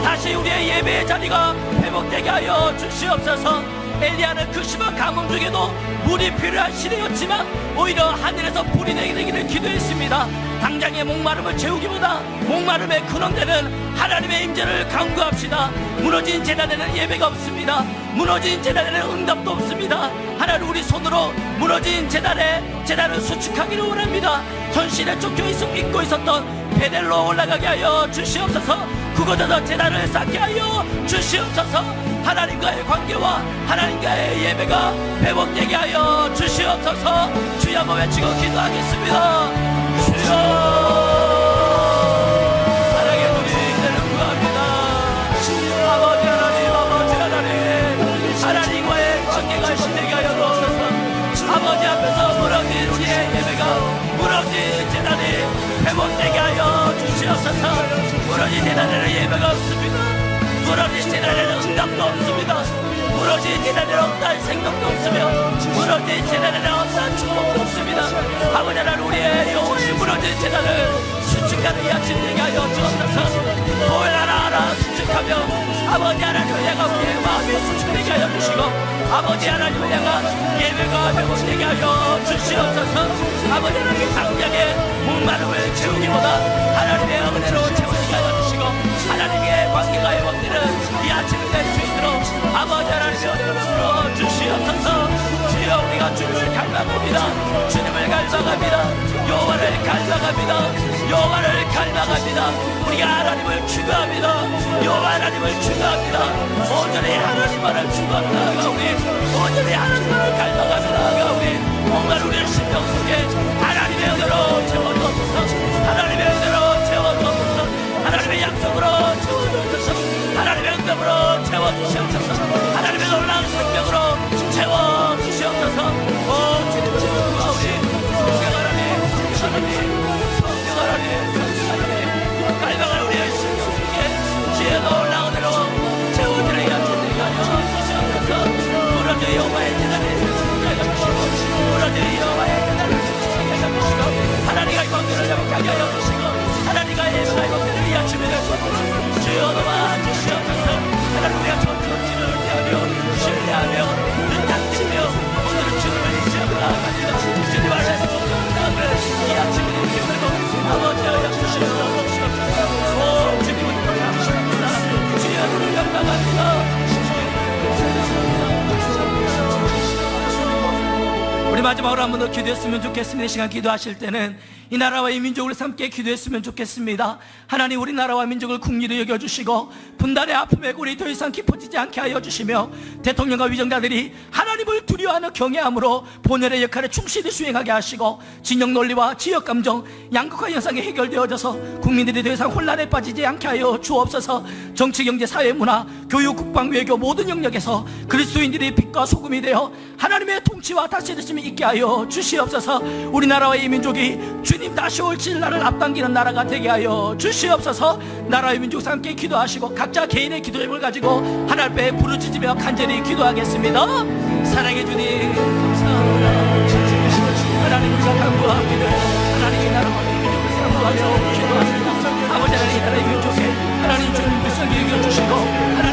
다시 우리의 예배의 자리가 회복되게 하여 주시옵소서. 엘리야는 그 심한 가뭄 중에도 물이 필요한 시대였지만 오히려 하늘에서 불이 내리기를 기도했습니다. 당장의 목마름을 채우기보다 목마름의 근원되는 하나님의 임재를 간구합시다. 무너진 제단에는 예배가 없습니다. 무너진 제단에는 응답도 없습니다. 하나님 우리 손으로 무너진 제단을 수축하기를 원합니다. 현실에 쫓겨 있고 있었던 베델로 올라가게 하여 주시옵소서. 그곳에서 제단을 쌓게 하여 주시옵소서. 하나님과의 관계와 하나님과의 예배가 회복되게 하여 주시옵소서. 주여 한번 외치고 기도하겠습니다. 주여 하나님의 은혜를 구합니다. 아버지 하나님 하나님과의 관계가 신에게 하여 주옵소서. 아버지 앞에서 무너진 우리의 예배가 무너진 제단이 회복되게 하여 주시옵소서. 무너진 제단에는 예배가 없습니다. 무너진 제단에는 응답도 없습니다. 무너진 제단에는 없다 생각도 없으며 무너진 제단에는 없다 축복도 없습니다. 아버지 하나님 우리의 영혼이 무너진 제단을 수축하는 야ችን 되게 하여 주옵소서. 보혈 하나하나 수축하며 아버지 하나님을 향한 우리의 마음이 수축되게 하여 주시고 아버지 하나님을 향한 예배가 회복되게 하여 주시옵소서. 아버지 하나님 당장의 목마름을 채우기보다 하나님의 은혜로 채우시게 하여 주시고 하나님의 관계가 회복되는 이 아침을 낼 수 있도록 아버지 하나님의 은혜로 주시옵소서. 주여 우리가 주님을 갈망합니다. 주님을 갈망합니다. 여호와를 갈망합니다. 여호와를 갈망합니다. 우리가 하나님을 추구합니다. 여호와 하나님을 추구합니다. 온전히 하나님만을 추구합니다. 우리 온전히 하나님만을 갈망하며 나아가오니 정말 우리의 심령 속에 하나님의 은혜로 채워주옵소서. 하나님의 은혜로 채워주옵소서. 하나님의 약속으로 채워주옵소서. 하나님의 응답으로 채워주시옵소서. 하나님의 놀라운 생명으로 채워주시옵소서. 오 주님 주구하오니 성령 하나님 성령 하나님 갈망할 우리의 심령 속에 지혜 놀라운 은혜로 채워드리게 하여 주시옵소서. 부르짖어 여호와의 대단히 주시고 부르짖어 여호와의 대단히 주시고 하나님과 관계를 회복하게 하여 주시고 하나님과 예배가 회복되는 이 아침에 주여 도와주시옵소서. 하나님 우리가 전전지를 대하며 신뢰하며 의탁드리며 오늘은 주님을 인지하고 나아갑니다. 주님 안에서 이 아침에 힘들고 아버지 하여 주시옵소서. 오 주님을 감사합니다. 주여 하나님 감사합니다. 우리 마지막으로 한 번 더 기도했으면 좋겠습니다. 이 시간 기도하실 때는 이 나라와 이 민족을 함께 기도했으면 좋겠습니다. 하나님 우리나라와 민족을 국리로 여겨주시고 분단의 아픔의 골이 더 이상 깊어지지 않게 하여 주시며 대통령과 위정자들이 하나님을 두려워하는 경외함으로 본연의 역할을 충실히 수행하게 하시고 진영 논리와 지역 감정 양극화 현상이 해결되어져서 국민들이 더 이상 혼란에 빠지지 않게 하여 주옵소서. 정치, 경제, 사회, 문화, 교육, 국방, 외교 모든 영역에서 그리스도인들이 빛과 소금이 되어 하나님의 통치와 다스리심이 있게 하여 주시옵소서. 우리나라와 이 민족이 주님 다시 올칠 날을 앞당기는 나라가 되게 하여 주시옵소서. 나라의 민족과 함께 기도하시고 각자 개인의 기도임을 가지고 하나님 앞에 부르짖으며 간절히 기도하겠습니다. 사랑해 주님 감사합니다. 하나님 우리가 간구합니다. 하나님 이 나라와 이 민족을 사랑하며 기도합니다. 아버지 하나님 이 나라의 민족에 하나님 주님 불쌍히 여겨주시고 하나님